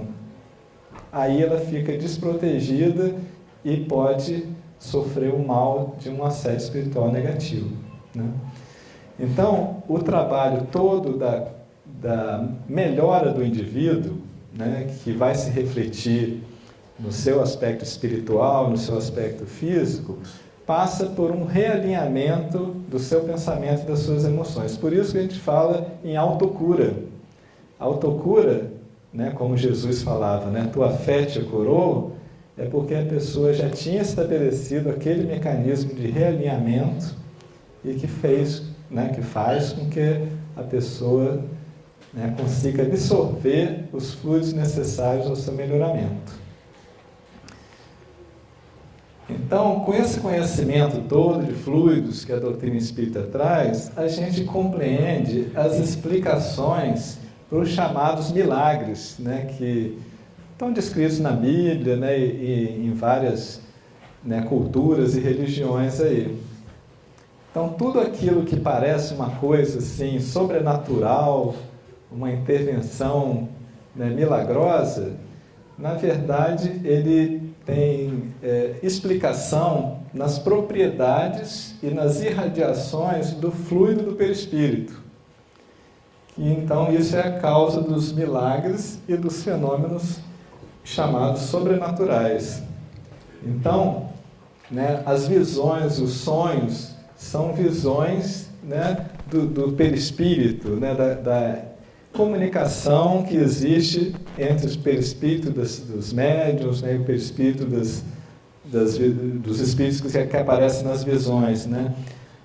Aí ela fica desprotegida e pode sofrer o mal de um assédio espiritual negativo, né? Então, o trabalho todo da melhora do indivíduo, né, que vai se refletir no seu aspecto espiritual, no seu aspecto físico, passa por um realinhamento do seu pensamento e das suas emoções. Por isso que a gente fala em autocura. Autocura, né, como Jesus falava, né, tua fé te curou, é porque a pessoa já tinha estabelecido aquele mecanismo de realinhamento e que fez, né, que faz com que a pessoa, né, consiga absorver os fluidos necessários ao seu melhoramento. Então, com esse conhecimento todo de fluidos que a doutrina espírita traz, a gente compreende as explicações para os chamados milagres, né, que estão descritos na Bíblia, né, e em várias, né, culturas e religiões aí. Então, tudo aquilo que parece uma coisa assim sobrenatural, uma intervenção, né, milagrosa, na verdade, ele tem explicação nas propriedades e nas irradiações do fluido do perispírito. E então isso é a causa dos milagres e dos fenômenos chamados sobrenaturais. Então, né, as visões, os sonhos, são visões, né, do perispírito, né, comunicação que existe entre o perispírito dos médiuns, né, e o perispírito dos espíritos que aparecem nas visões, né?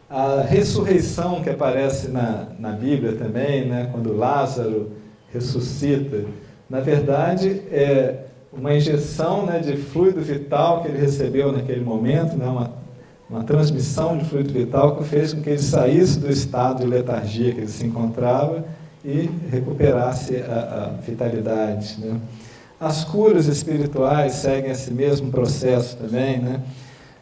A ressurreição que aparece na Bíblia também, né, quando Lázaro ressuscita, na verdade é uma injeção, né, de fluido vital que ele recebeu naquele momento, né, uma transmissão de fluido vital que fez com que ele saísse do estado de letargia que ele se encontrava e recuperasse a vitalidade, né? As curas espirituais seguem esse mesmo processo também, né?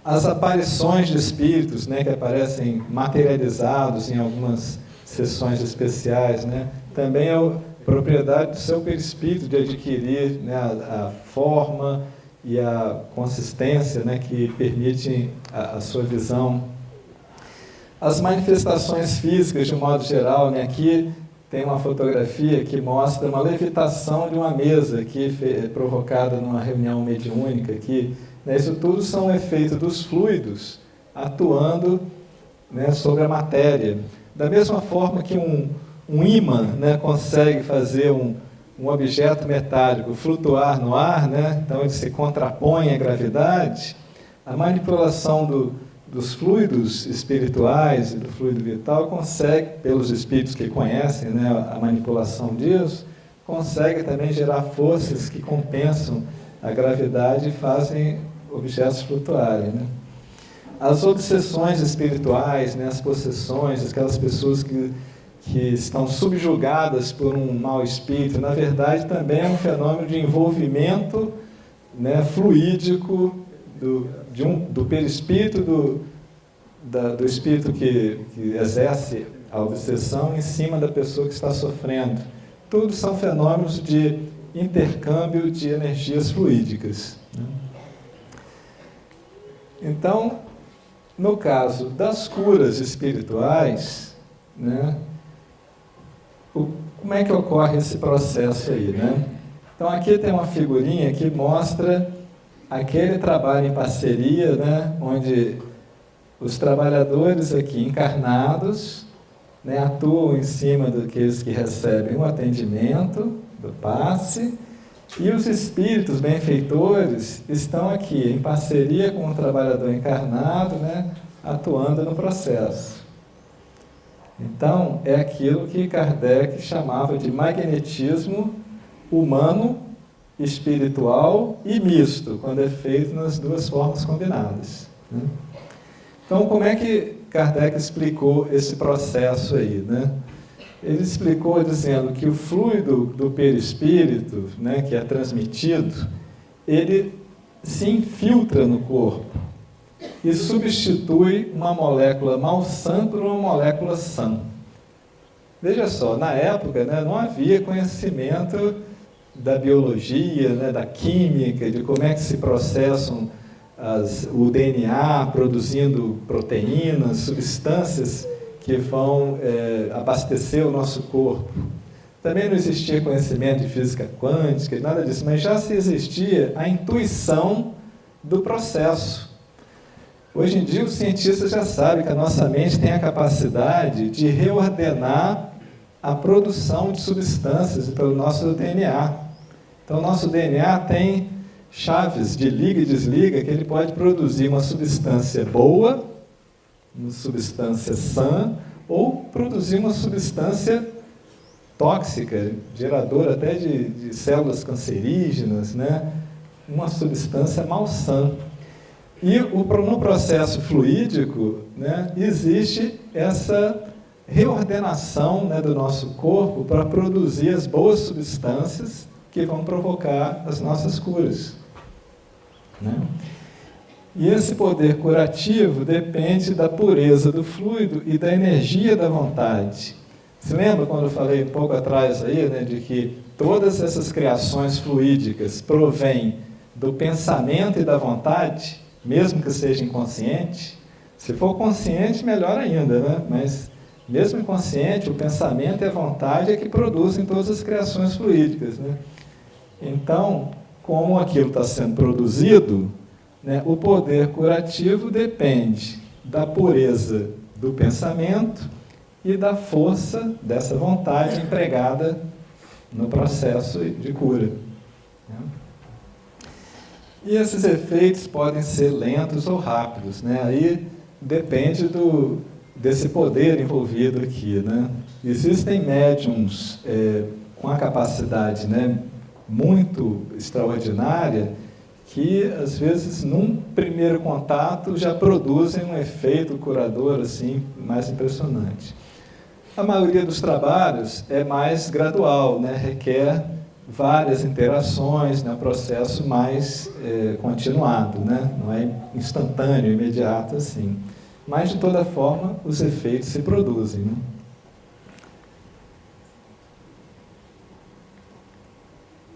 As aparições de espíritos, né, que aparecem materializados em algumas sessões especiais, né, também é propriedade do seu perispírito de adquirir, né, a forma e a consistência, né, que permitem a sua visão. As manifestações físicas, de um modo geral, né, aqui tem uma fotografia que mostra uma levitação de uma mesa aqui, provocada numa reunião mediúnica aqui. Né, isso tudo são efeitos dos fluidos atuando, né, sobre a matéria. Da mesma forma que um ímã, né, consegue fazer um objeto metálico flutuar no ar, né, então ele se contrapõe à gravidade, a manipulação dos fluidos espirituais e do fluido vital consegue, pelos espíritos que conhecem, né, a manipulação disso, consegue também gerar forças que compensam a gravidade e fazem objetos flutuarem, né? As obsessões espirituais, né, as possessões, aquelas pessoas que estão subjugadas por um mau espírito, na verdade também é um fenômeno de envolvimento, né, fluídico do perispírito, do espírito que exerce a obsessão em cima da pessoa que está sofrendo. Tudo são fenômenos de intercâmbio de energias fluídicas, né? Então, no caso das curas espirituais, né, como é que ocorre esse processo aí, né? Então, aqui tem uma figurinha que mostra aquele trabalho em parceria, né, onde os trabalhadores aqui encarnados, né, atuam em cima daqueles que recebem o atendimento do passe, e os espíritos benfeitores estão aqui em parceria com o trabalhador encarnado, né, atuando no processo. Então, é aquilo que Kardec chamava de magnetismo humano, espiritual e misto, quando é feito nas duas formas combinadas, né? Então, como é que Kardec explicou esse processo aí, né? Ele explicou dizendo que o fluido do perispírito, né, que é transmitido, ele se infiltra no corpo e substitui uma molécula malsã por uma molécula sã. Veja só, na época, né, não havia conhecimento da biologia, né, da química, de como é que se processam o DNA produzindo proteínas, substâncias que vão abastecer o nosso corpo. Também não existia conhecimento de física quântica, nada disso, mas já se existia a intuição do processo. Hoje em dia, os cientistas já sabem que a nossa mente tem a capacidade de reordenar a produção de substâncias pelo nosso DNA. Então, o nosso DNA tem chaves de liga e desliga que ele pode produzir uma substância boa, uma substância sã, ou produzir uma substância tóxica, geradora até de células cancerígenas, né? Uma substância malsã. E no processo fluídico, né, existe essa reordenação, né, do nosso corpo para produzir as boas substâncias que vão provocar as nossas curas, né? E esse poder curativo depende da pureza do fluido e da energia da vontade. Se lembra quando eu falei um pouco atrás aí, né, de que todas essas criações fluídicas provêm do pensamento e da vontade, mesmo que seja inconsciente? Se for consciente, melhor ainda, né? Mas mesmo inconsciente, o pensamento e a vontade é que produzem todas as criações fluídicas, né? Então, como aquilo está sendo produzido, né, o poder curativo depende da pureza do pensamento e da força dessa vontade empregada no processo de cura. Né? E esses efeitos podem ser lentos ou rápidos, né? Aí depende desse poder envolvido aqui, né? Existem médiums com a capacidade, né, muito extraordinária que, às vezes, num primeiro contato já produzem um efeito curador assim, mais impressionante. A maioria dos trabalhos é mais gradual, né? Requer várias interações, né? Processo mais continuado, né? Não é instantâneo, imediato assim. Mas, de toda forma, os efeitos se produzem. Né?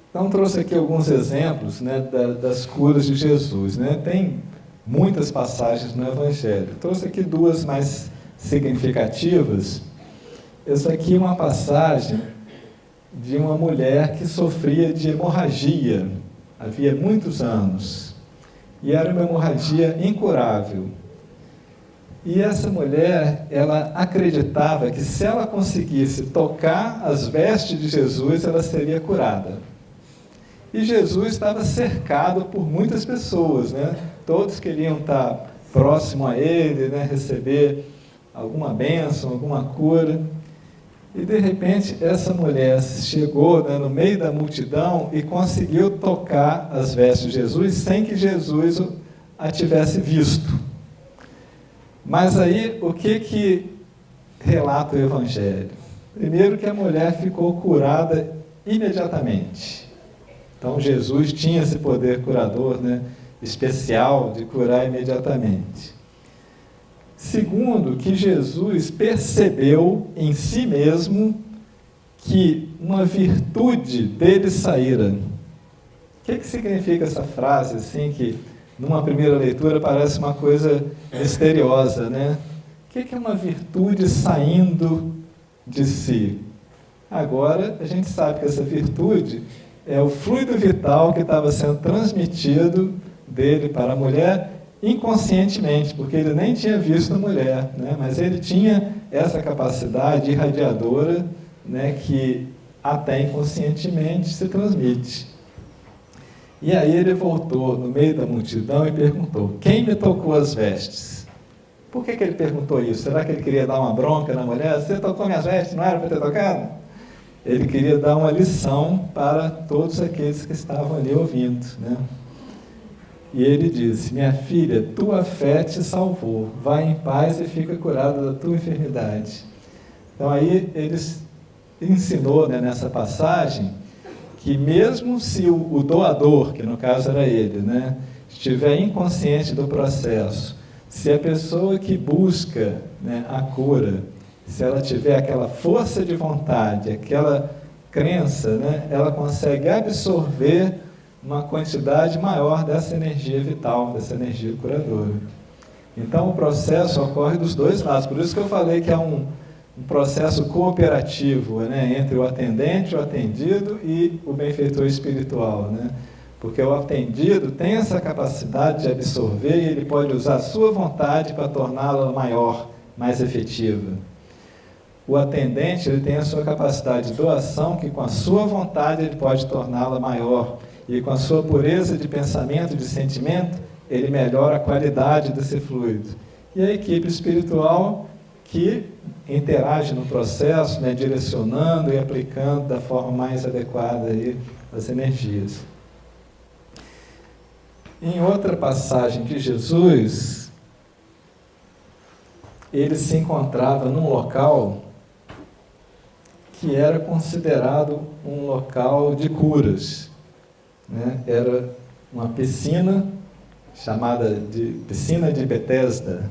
Então, trouxe aqui alguns exemplos, né, das curas de Jesus. Né? Tem muitas passagens no Evangelho. Trouxe aqui duas mais significativas. Essa aqui é uma passagem de uma mulher que sofria de hemorragia, havia muitos anos. E era uma hemorragia incurável. E essa mulher, ela acreditava que se ela conseguisse tocar as vestes de Jesus, ela seria curada. E Jesus estava cercado por muitas pessoas, né? Todos queriam estar próximo a ele, né? Receber alguma bênção, alguma cura. E, de repente, essa mulher chegou, né, no meio da multidão e conseguiu tocar as vestes de Jesus sem que Jesus a tivesse visto. Mas aí, o que relata o Evangelho? Primeiro, que a mulher ficou curada imediatamente. Então, Jesus tinha esse poder curador, né, especial de curar imediatamente. Segundo, que Jesus percebeu em si mesmo que uma virtude dele saíra. O que significa essa frase, assim, que numa primeira leitura parece uma coisa misteriosa, né? O que é uma virtude saindo de si? Agora, a gente sabe que essa virtude é o fluido vital que estava sendo transmitido dele para a mulher inconscientemente, porque ele nem tinha visto a mulher, né? Mas ele tinha essa capacidade irradiadora, né, que até inconscientemente se transmite. E aí ele voltou no meio da multidão e perguntou: quem me tocou as vestes? Por que ele perguntou isso? Será que ele queria dar uma bronca na mulher? Você tocou minhas vestes, não era para ter tocado? Ele queria dar uma lição para todos aqueles que estavam ali ouvindo, né? E ele disse: minha filha, tua fé te salvou, vai em paz e fica curada da tua enfermidade. Então aí ele ensinou, né, nessa passagem, que mesmo se o doador, que no caso era ele, né, estiver inconsciente do processo, se a pessoa que busca, né, a cura, se ela tiver aquela força de vontade, aquela crença, né, ela consegue absorver uma quantidade maior dessa energia vital, dessa energia curadora. Então o processo ocorre dos dois lados, por isso que eu falei que é um processo cooperativo, né, entre o atendente, o atendido e o benfeitor espiritual, né? Porque o atendido tem essa capacidade de absorver e ele pode usar a sua vontade para torná-la maior, mais efetiva. O atendente, ele tem a sua capacidade de doação, que com a sua vontade ele pode torná-la maior, e com a sua pureza de pensamento, de sentimento, ele melhora a qualidade desse fluido. E a equipe espiritual que interage no processo, né, direcionando e aplicando da forma mais adequada aí as energias. Em outra passagem de Jesus, ele se encontrava num local que era considerado um local de curas, né? Era uma piscina chamada de Piscina de Betesda,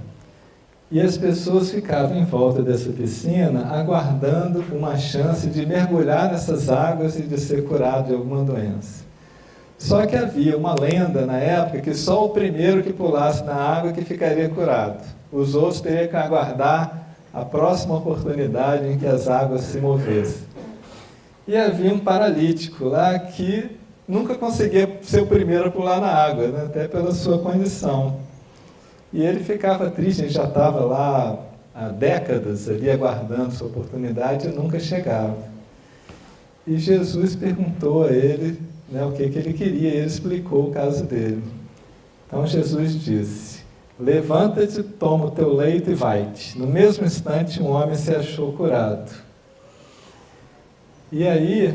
e as pessoas ficavam em volta dessa piscina aguardando uma chance de mergulhar nessas águas e de ser curado de alguma doença. Só que havia uma lenda na época que só o primeiro que pulasse na água que ficaria curado. Os outros teriam que aguardar a próxima oportunidade em que as águas se movessem. E havia um paralítico lá que nunca conseguia ser o primeiro a pular na água, né? Até pela sua condição. E ele ficava triste, ele já estava lá há décadas ali aguardando sua oportunidade e nunca chegava. E Jesus perguntou a ele, né, o que ele queria, e ele explicou o caso dele. Então Jesus disse: levanta-te, toma o teu leito e vai-te. No mesmo instante, um homem se achou curado. E aí,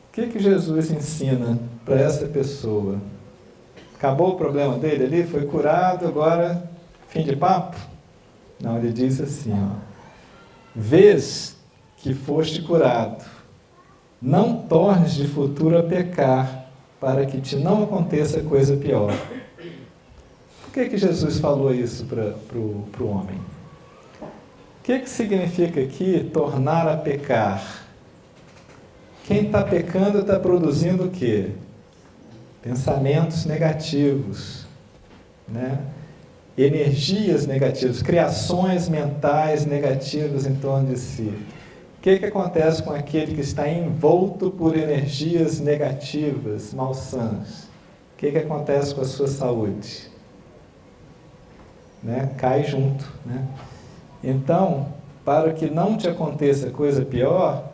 o que Jesus ensina para essa pessoa? Acabou o problema dele ali? Foi curado, agora fim de papo? Não, ele diz assim, ó: vês que foste curado, não tornes de futuro a pecar, para que te não aconteça coisa pior. Por que Jesus falou isso para o homem? O que significa aqui tornar a pecar? Quem está pecando está produzindo o quê? Pensamentos negativos, né? Energias negativas, criações mentais negativas em torno de si. O que acontece com aquele que está envolto por energias negativas, malsãs? O que acontece com a sua saúde? Né? Cai junto. Né? Então, para que não te aconteça coisa pior,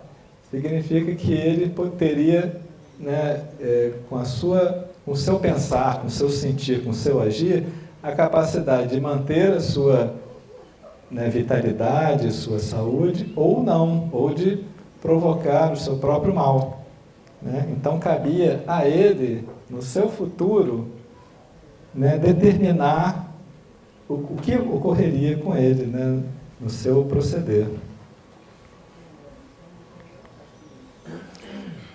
significa que ele poderia, né, com o seu pensar, com o seu sentir, com o seu agir, a capacidade de manter a sua, né, vitalidade, a sua saúde, ou não, ou de provocar o seu próprio mal. Né? Então, cabia a ele, no seu futuro, né, determinar o que ocorreria com ele, né, no seu proceder.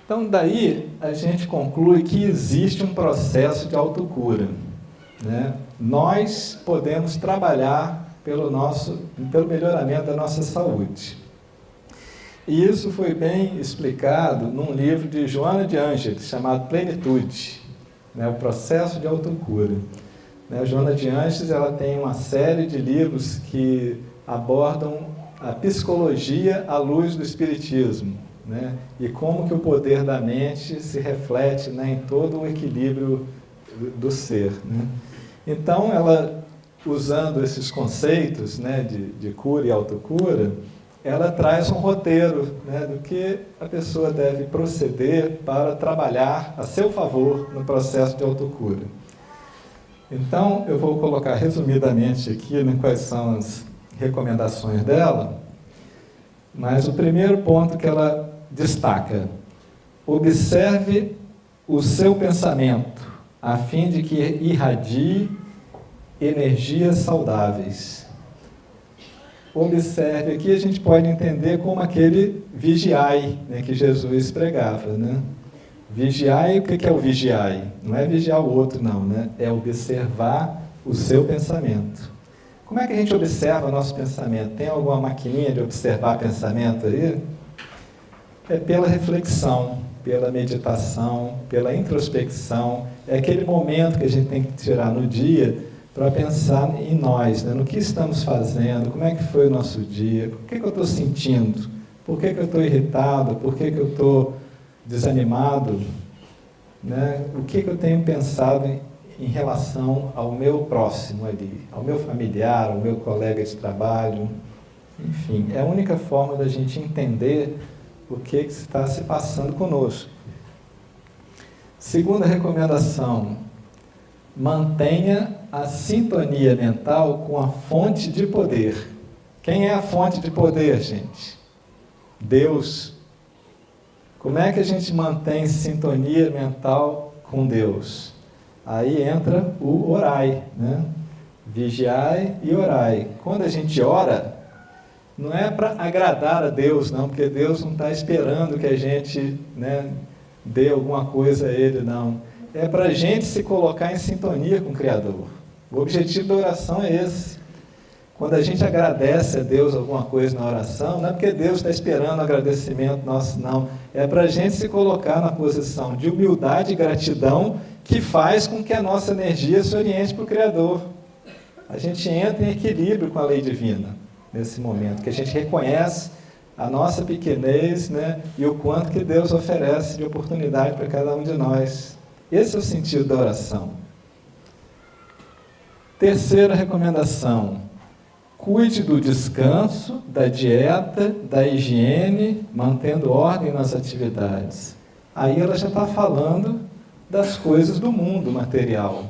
Então, daí, a gente conclui que existe um processo de autocura. Né? Nós podemos trabalhar pelo melhoramento da nossa saúde. E isso foi bem explicado num livro de Joana de Ângeles, chamado Plenitude, né? O processo de autocura. A Joana de Ângeles, ela tem uma série de livros que abordam a psicologia à luz do espiritismo, né? E como que o poder da mente se reflete, né, em todo o equilíbrio do ser. Né? Então, ela, usando esses conceitos, né, de cura e autocura, ela traz um roteiro, né, do que a pessoa deve proceder para trabalhar a seu favor no processo de autocura. Então, eu vou colocar resumidamente aqui, né, quais são as recomendações dela, mas o primeiro ponto que ela destaca: observe o seu pensamento, a fim de que irradie energias saudáveis. Observe, aqui a gente pode entender como aquele vigiai, né, que Jesus pregava, né? Vigiai, o que é o vigiai? Não é vigiar o outro, não, né? É observar o seu pensamento. Como é que a gente observa o nosso pensamento? Tem alguma maquininha de observar pensamento aí? É pela reflexão, pela meditação, pela introspecção. É aquele momento que a gente tem que tirar no dia para pensar em nós, né? No que estamos fazendo, como é que foi o nosso dia, o que eu estou sentindo, por que eu estou irritado, por que eu estou desanimado, né? O que eu tenho pensado em relação ao meu próximo ali, ao meu familiar, ao meu colega de trabalho. Enfim, é a única forma da gente entender o que está se passando conosco. Segunda recomendação: mantenha a sintonia mental com a fonte de poder. Quem é a fonte de poder, gente? Deus. Como é que a gente mantém sintonia mental com Deus? Aí entra o orai, né? Vigiai e orai. Quando a gente ora, não é para agradar a Deus, não, porque Deus não está esperando que a gente, né, dê alguma coisa a Ele, não. É para a gente se colocar em sintonia com o Criador. O objetivo da oração é esse. Quando a gente agradece a Deus alguma coisa na oração, não é porque Deus está esperando o agradecimento nosso, não. É para a gente se colocar na posição de humildade e gratidão que faz com que a nossa energia se oriente para o Criador. A gente entra em equilíbrio com a lei divina nesse momento, que a gente reconhece a nossa pequenez, né, e o quanto que Deus oferece de oportunidade para cada um de nós. Esse é o sentido da oração. Terceira recomendação: cuide do descanso, da dieta, da higiene, mantendo ordem nas atividades. Aí ela já está falando das coisas do mundo material.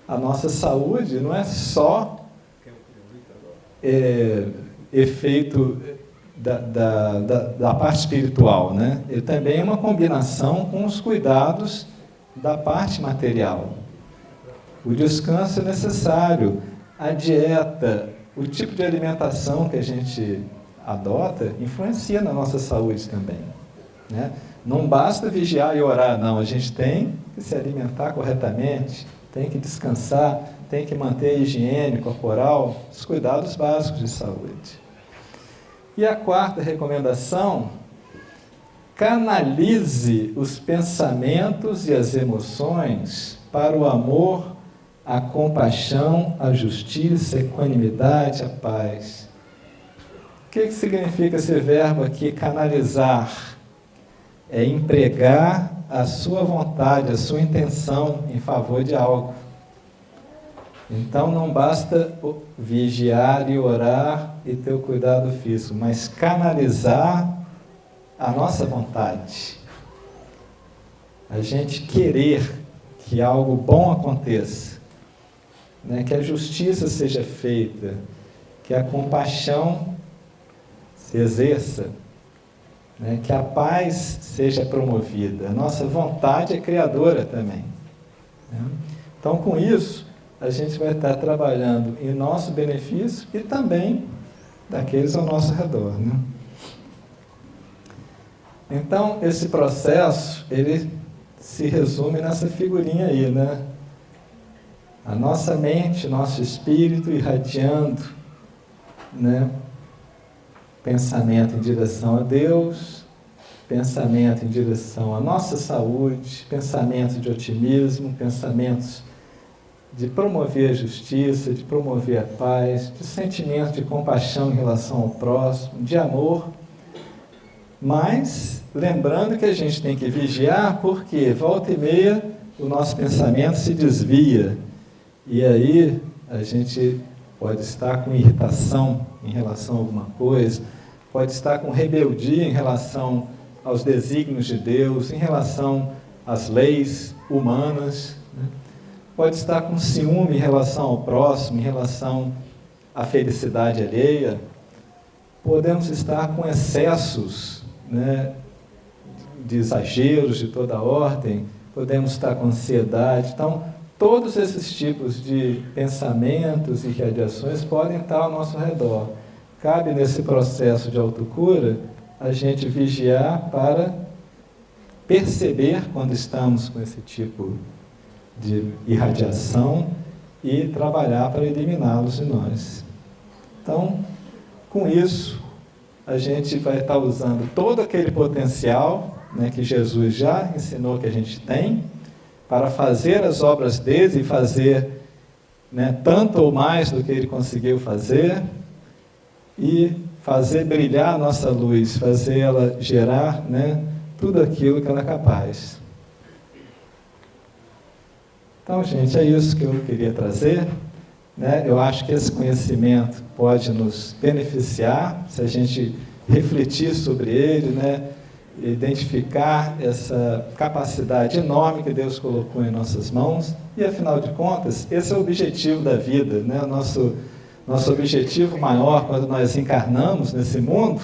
A nossa saúde não é só efeito da parte espiritual, né? Ele também é uma combinação com os cuidados da parte material. O descanso é necessário, a dieta, o tipo de alimentação que a gente adota influencia na nossa saúde também, né? Não basta vigiar e orar, não. A gente tem que se alimentar corretamente, tem que descansar, tem que manter a higiene corporal, os cuidados básicos de saúde. E a quarta recomendação, canalize os pensamentos e as emoções para o amor, a compaixão, a justiça, a equanimidade, a paz. O que significa esse verbo aqui, canalizar? É empregar a sua vontade, a sua intenção em favor de algo. Então não basta vigiar e orar e ter o cuidado físico, mas canalizar a nossa vontade. A gente querer que algo bom aconteça, né? Que a justiça seja feita, que a compaixão se exerça, né? Que a paz seja promovida. A nossa vontade é criadora também, né? Então, com isso, a gente vai estar trabalhando em nosso benefício e também daqueles ao nosso redor, né? Então, esse processo, ele se resume nessa figurinha aí, né? A nossa mente, nosso espírito irradiando, né? Pensamento em direção a Deus, pensamento em direção à nossa saúde, pensamento de otimismo, pensamentos de promover a justiça, de promover a paz, de sentimento de compaixão em relação ao próximo, de amor. Mas, lembrando que a gente tem que vigiar, porque volta e meia o nosso pensamento se desvia. E aí a gente pode estar com irritação em relação a alguma coisa, pode estar com rebeldia em relação aos desígnios de Deus, em relação às leis humanas, né? Pode estar com ciúme em relação ao próximo, em relação à felicidade alheia. Podemos estar com excessos, né, de exageros de toda ordem, podemos estar com ansiedade. Então, todos esses tipos de pensamentos e radiações podem estar ao nosso redor. Cabe nesse processo de autocura a gente vigiar para perceber quando estamos com esse tipo de irradiação e trabalhar para eliminá-los de nós. Então, com isso, a gente vai estar usando todo aquele potencial, né, que Jesus já ensinou que a gente tem, para fazer as obras dele e fazer, né, tanto ou mais do que ele conseguiu fazer, e fazer brilhar a nossa luz, fazer ela gerar, né, tudo aquilo que ela é capaz. Então, gente, é isso que eu queria trazer, né? Eu acho que esse conhecimento pode nos beneficiar, se a gente refletir sobre ele, né? Identificar essa capacidade enorme que Deus colocou em nossas mãos. E, afinal de contas, esse é o objetivo da vida, né? Nosso objetivo maior, quando nós encarnamos nesse mundo,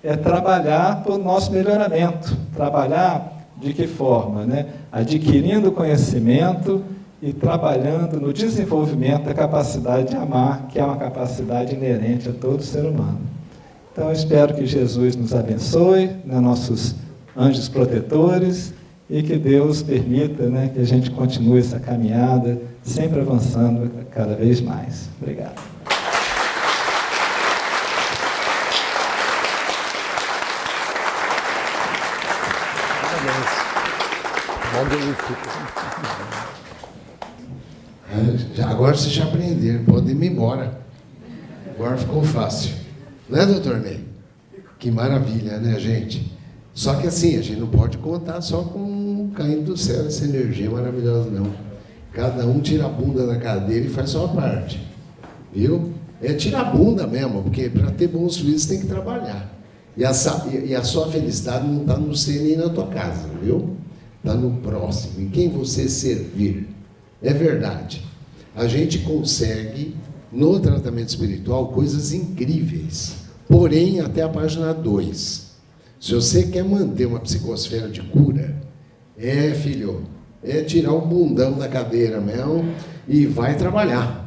é trabalhar para o nosso melhoramento. Trabalhar de que forma, né? Adquirindo conhecimento e trabalhando no desenvolvimento da capacidade de amar, que é uma capacidade inerente a todo ser humano. Então, eu espero que Jesus nos abençoe, né, nossos anjos protetores, e que Deus permita, né, que a gente continue essa caminhada, sempre avançando cada vez mais. Obrigado. Agora vocês já aprenderam, podem ir embora. Agora ficou fácil. Né, doutor Ney? Que maravilha, né, gente? Só que assim, a gente não pode contar só com caindo do céu essa energia maravilhosa, não. Cada um tira a bunda da cadeira e faz sua parte. Viu? É tirar a bunda mesmo, porque para ter bons fluidos tem que trabalhar. E a sua felicidade não está no ser nem na tua casa, viu? Está no próximo, em quem você servir. É verdade. A gente consegue, no tratamento espiritual, coisas incríveis. Porém, até a página 2. Se você quer manter uma psicosfera de cura, filho, é tirar o bundão da cadeira mesmo e vai trabalhar.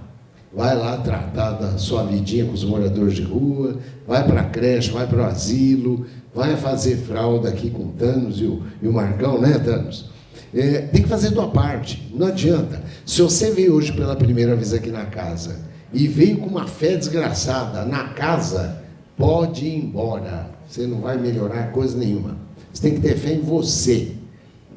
Vai lá tratar da sua vidinha com os moradores de rua, vai para a creche, vai para o asilo, vai fazer fralda aqui com o Thanos e o Marcão, né, Thanos? Tem que fazer a tua parte, não adianta. Se você veio hoje pela primeira vez aqui na casa e veio com uma fé desgraçada na casa, pode ir embora. Você não vai melhorar coisa nenhuma. Você tem que ter fé em você.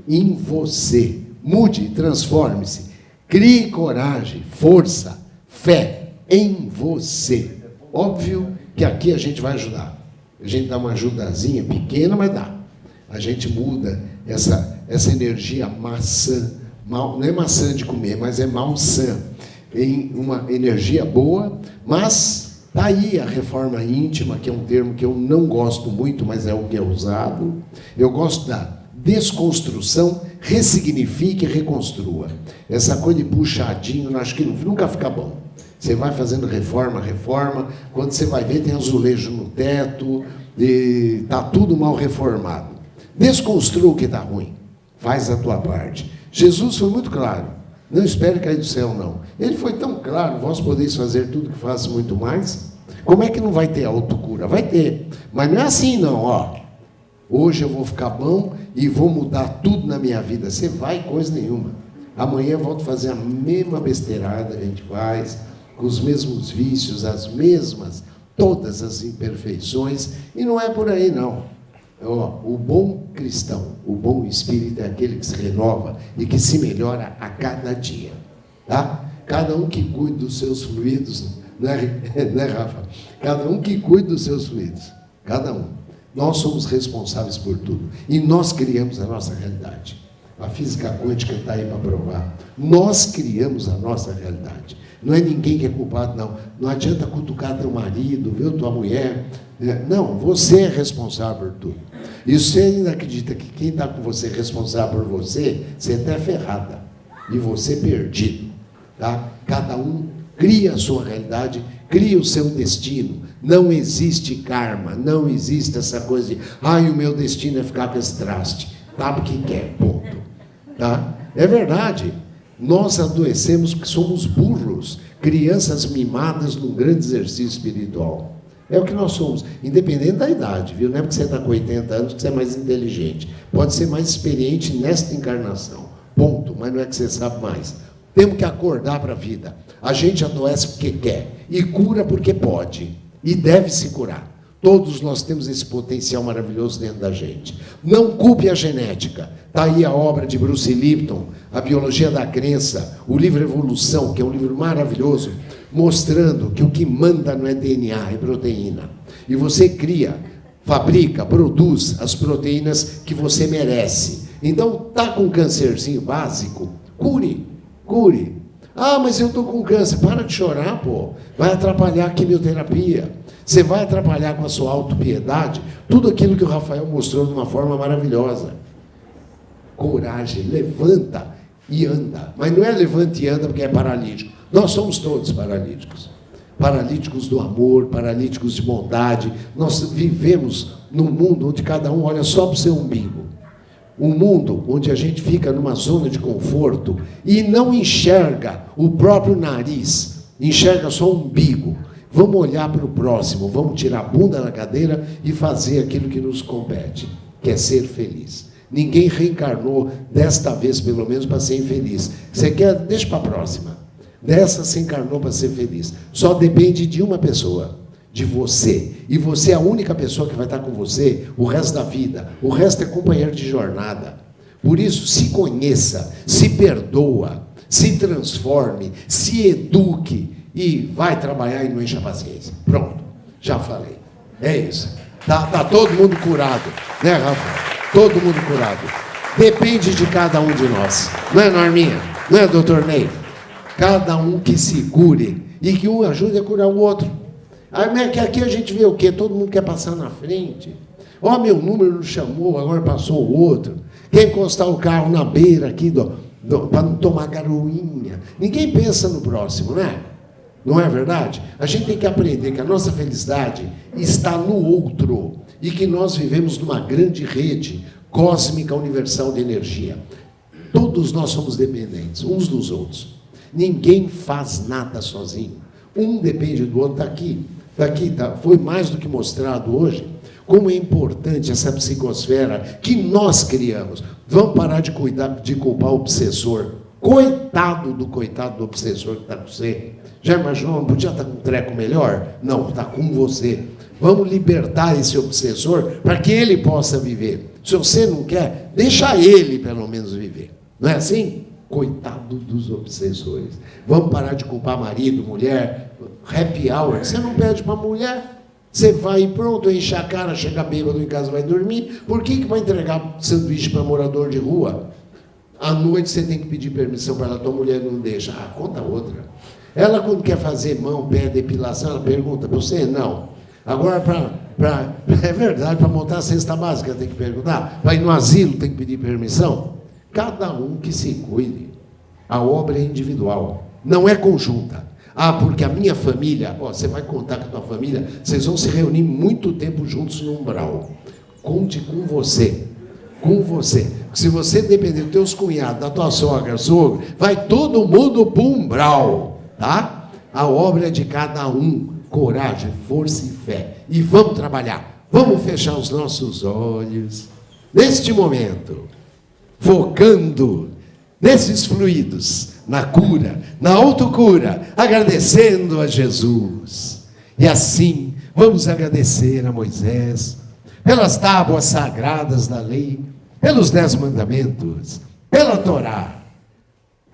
Em você. Mude, transforme-se. Crie coragem, força, fé em você. Óbvio que aqui a gente vai ajudar. A gente dá uma ajudazinha pequena, mas dá. A gente muda essa energia maçã. Não é maçã de comer, mas é malsã. Em uma energia boa, mas está aí a reforma íntima, que é um termo que eu não gosto muito, mas é o que é usado. Eu gosto da desconstrução, ressignifique e reconstrua. Essa coisa de puxadinho, acho que nunca fica bom. Você vai fazendo reforma, quando você vai ver tem azulejo no teto, está tudo mal reformado. Desconstrua o que está ruim, faz a tua parte. Jesus foi muito claro, não espere cair do céu não. Ele foi tão claro, vós podeis fazer tudo que faço muito mais. Como é que não vai ter autocura? Vai ter, mas não é assim não, ó. Hoje eu vou ficar bom e vou mudar tudo na minha vida. Você vai coisa nenhuma. Amanhã eu volto a fazer a mesma besteirada que a gente faz, com os mesmos vícios, as mesmas, todas as imperfeições, e não é por aí não. O bom cristão, o bom espírito é aquele que se renova e que se melhora a cada dia. Tá? Cada um que cuida dos seus fluidos, né, Rafa? Cada um que cuida dos seus fluidos. Cada um. Nós somos responsáveis por tudo. E nós criamos a nossa realidade. A física quântica está aí para provar. Nós criamos a nossa realidade. Não é ninguém que é culpado, não. Não adianta cutucar teu marido, viu, tua mulher. Não, você é responsável por tudo. E você ainda acredita que quem está com você responsável por você, você está ferrada. E você perdido. Tá? Cada um cria a sua realidade, cria o seu destino. Não existe karma, não existe essa coisa de o meu destino é ficar com esse traste. Sabe o que quer, ponto. Tá? É verdade. Nós adoecemos porque somos burros, crianças mimadas num grande exercício espiritual. É o que nós somos, independente da idade, viu? Não é porque você está com 80 anos que você é mais inteligente. Pode ser mais experiente nesta encarnação. Ponto. Mas não é que você sabe mais. Temos que acordar para a vida. A gente adoece porque quer e cura porque pode. E deve se curar. Todos nós temos esse potencial maravilhoso dentro da gente. Não culpe a genética. Está aí a obra de Bruce Lipton, A Biologia da Crença, o livro Evolução, que é um livro maravilhoso, mostrando que o que manda não é DNA, é proteína. E você cria, fabrica, produz as proteínas que você merece. Então, está com um câncerzinho básico, cure. Mas eu estou com câncer. Para de chorar, pô. Vai atrapalhar a quimioterapia. Você vai atrapalhar com a sua autopiedade tudo aquilo que o Rafael mostrou de uma forma maravilhosa. Coragem, levanta e anda. Mas não é levanta e anda porque é paralítico. Nós somos todos paralíticos. Paralíticos do amor, paralíticos de bondade. Nós vivemos num mundo onde cada um olha só para o seu umbigo. Um mundo onde a gente fica numa zona de conforto e não enxerga o próprio nariz, enxerga só o umbigo. Vamos olhar para o próximo, vamos tirar a bunda da cadeira e fazer aquilo que nos compete, que é ser feliz. Ninguém reencarnou, desta vez pelo menos, para ser infeliz. Você quer? Deixa para a próxima. Dessa se encarnou para ser feliz. Só depende de uma pessoa, de você. E você é a única pessoa que vai estar com você o resto da vida. O resto é companheiro de jornada. Por isso, se conheça, se perdoa, se transforme, se eduque e vai trabalhar e não encha a paciência. Pronto, já falei. É isso. Tá todo mundo curado, né, Rafa? Todo mundo curado. Depende de cada um de nós. Não é, Norminha? Não é, doutor Ney? Cada um que se cure e que um ajude a curar o outro. Aqui a gente vê o quê? Todo mundo quer passar na frente. Ó, meu número não chamou, agora passou o outro. Quer encostar o carro na beira aqui para não tomar garoinha. Ninguém pensa no próximo, né? Não é verdade? A gente tem que aprender que a nossa felicidade está no outro e que nós vivemos numa grande rede cósmica universal de energia. Todos nós somos dependentes uns dos outros. Ninguém faz nada sozinho. Um depende do outro. Foi mais do que mostrado hoje como é importante essa psicosfera que nós criamos. Vamos parar de culpar o obsessor. Coitado do obsessor que está com você. Já imaginou? Não podia estar com um treco melhor? Não, está com você. Vamos libertar esse obsessor para que ele possa viver. Se você não quer, deixa ele pelo menos viver. Não é assim? Coitado dos obsessores. Vamos parar de culpar marido, mulher, happy hour. Você não pede para a mulher, você vai e pronto, enche a cara, chega bêbado em casa, vai dormir. Por que vai entregar sanduíche para morador de rua? À noite você tem que pedir permissão para ela, tua mulher não deixa. Ah, conta outra. Ela, quando quer fazer mão, pé, depilação, ela pergunta, você não. Agora, é verdade, para montar a cesta básica tem que perguntar. Para ir no asilo tem que pedir permissão. Cada um que se cuide. A obra é individual, não é conjunta. Ah, porque a minha família, você vai contar com a tua família, vocês vão se reunir muito tempo juntos no umbral. Conte com você. Com você. Se você depender dos teus cunhados, da tua sogra, sogro, vai todo mundo para o umbral, tá? A obra é de cada um. Coragem, força e fé. E vamos trabalhar. Vamos fechar os nossos olhos. Neste momento, focando nesses fluidos, na cura, na autocura, agradecendo a Jesus. E assim, vamos agradecer a Moisés pelas tábuas sagradas da lei, pelos 10 mandamentos, pela Torá.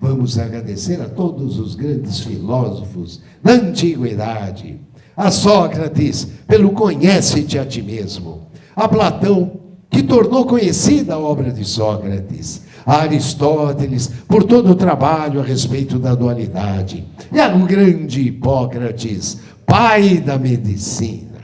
Vamos agradecer a todos os grandes filósofos da antiguidade, a Sócrates, pelo conhece-te a ti mesmo, a Platão, que tornou conhecida a obra de Sócrates, a Aristóteles, por todo o trabalho a respeito da dualidade, e ao grande Hipócrates, pai da medicina.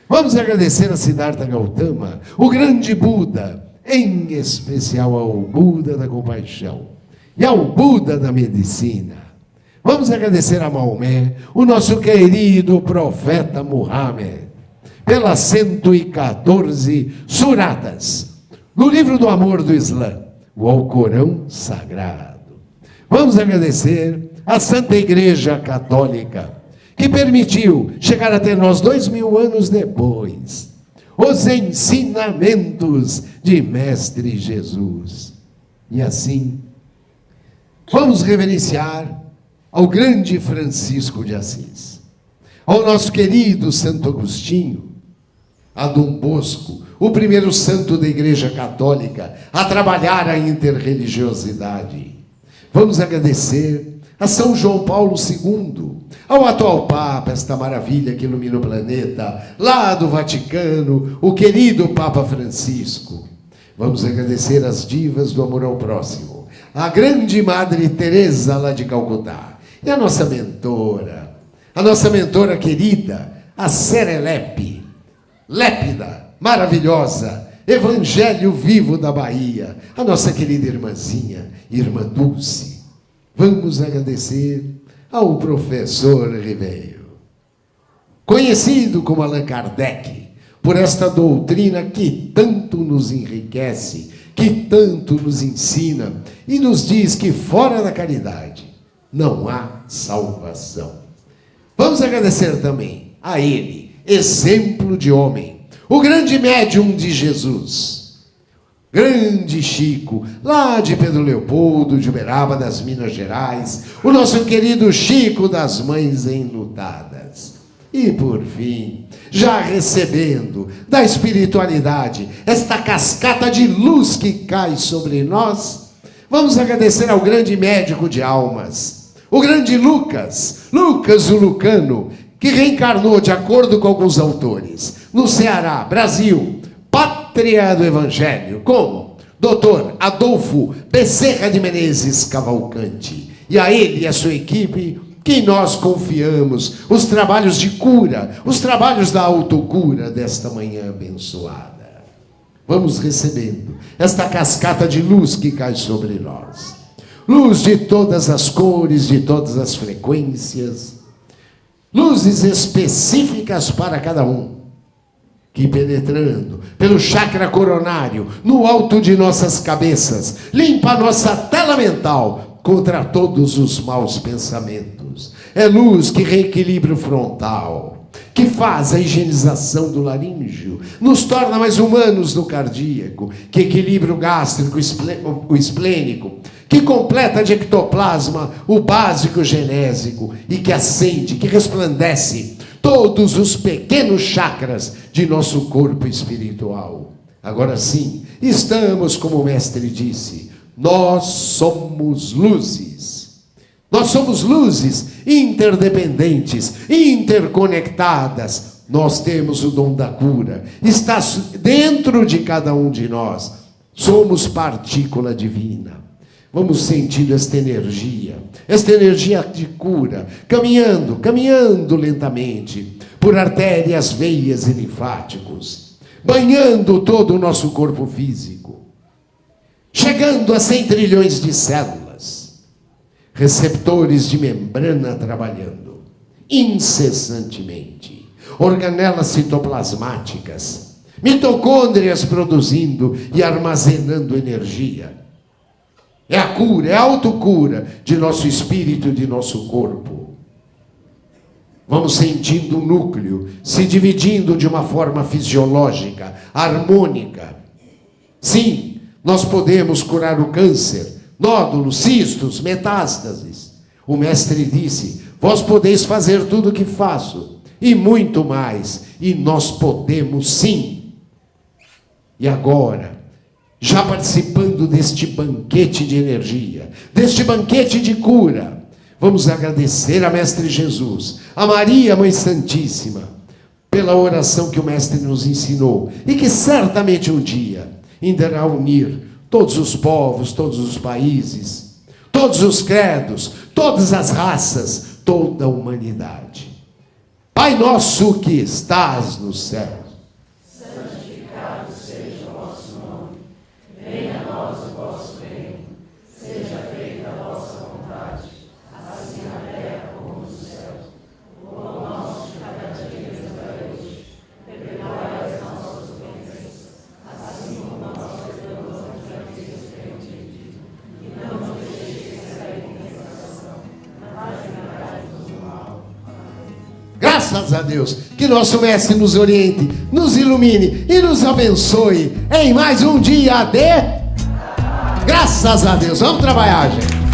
Vamos agradecer a Siddhartha Gautama, o grande Buda, em especial ao Buda da compaixão e ao Buda da medicina. Vamos agradecer a Maomé, o nosso querido profeta Muhammad, pelas 114 suratas no livro do amor do Islã, o Alcorão Sagrado. Vamos agradecer a Santa Igreja Católica, que permitiu chegar até nós 2000 anos depois os ensinamentos de Mestre Jesus. E assim, vamos reverenciar ao grande Francisco de Assis, ao nosso querido Santo Agostinho, a Dom Bosco, o primeiro santo da Igreja Católica a trabalhar a interreligiosidade. Vamos agradecer a São João Paulo II, ao atual Papa, esta maravilha que ilumina o planeta, lá do Vaticano, o querido Papa Francisco. Vamos agradecer as divas do amor ao próximo, a grande Madre Teresa lá de Calcutá, e a nossa mentora querida, a Serelepe, lépida, maravilhosa, Evangelho vivo da Bahia, a nossa querida irmãzinha, Irmã Dulce. Vamos agradecer ao professor Ribeiro, conhecido como Allan Kardec, por esta doutrina que tanto nos enriquece, que tanto nos ensina e nos diz que fora da caridade não há salvação. Vamos agradecer também a ele, exemplo de homem, o grande médium de Jesus, grande Chico, lá de Pedro Leopoldo, de Uberaba, das Minas Gerais, o nosso querido Chico das Mães Enlutadas. E por fim, já recebendo da espiritualidade esta cascata de luz que cai sobre nós, vamos agradecer ao grande médico de almas, o grande Lucas o Lucano, que reencarnou, de acordo com alguns autores, no Ceará, Brasil, pátria do Evangelho, como Dr. Adolfo Bezerra de Menezes Cavalcante. E a ele e a sua equipe, que nós confiamos os trabalhos de cura, os trabalhos da autocura desta manhã abençoada. Vamos recebendo esta cascata de luz que cai sobre nós. Luz de todas as cores, de todas as frequências. Luzes específicas para cada um. Que penetrando pelo chakra coronário, no alto de nossas cabeças, limpa a nossa tela mental contra todos os maus pensamentos. É luz que reequilibra o frontal, que faz a higienização do laríngeo, nos torna mais humanos no cardíaco, que equilibra o gástrico, o esplênico, que completa de ectoplasma o básico genésico e que acende, que resplandece todos os pequenos chakras de nosso corpo espiritual. Agora sim, estamos, como o mestre disse, nós somos luzes. Nós somos luzes interdependentes, interconectadas. Nós temos o dom da cura. Está dentro de cada um de nós. Somos partícula divina. Vamos sentindo esta energia de cura, caminhando lentamente por artérias, veias e linfáticos, banhando todo o nosso corpo físico, chegando a 100 trilhões de células, receptores de membrana trabalhando incessantemente, organelas citoplasmáticas, mitocôndrias produzindo e armazenando energia. É a cura, é a autocura de nosso espírito e de nosso corpo. Vamos sentindo o núcleo se dividindo de uma forma fisiológica, harmônica. Sim, nós podemos curar o câncer, nódulos, cistos, metástases. O mestre disse, vós podeis fazer tudo o que faço, e muito mais, e nós podemos sim. E agora, já participando deste banquete de energia, deste banquete de cura, vamos agradecer a Mestre Jesus, a Maria, Mãe Santíssima, pela oração que o Mestre nos ensinou, e que certamente um dia irá unir todos os povos, todos os países, todos os credos, todas as raças, toda a humanidade. Pai nosso que estás no céu, santificado seja o vosso nome. Venha a nós o vosso reino, seja feita a vossa vontade, assim na terra como no céu. O pão nosso de cada dia nos dai hoje, perdoai as nossas ofensas, assim como nós perdoamos a quem nos tem ofendido. E não nos deixeis cair em tentação, mas livrai-nos do mal. graças a Deus, que nosso Mestre nos oriente, nos ilumine e nos abençoe em mais um dia de... Graças a Deus, vamos trabalhar, gente.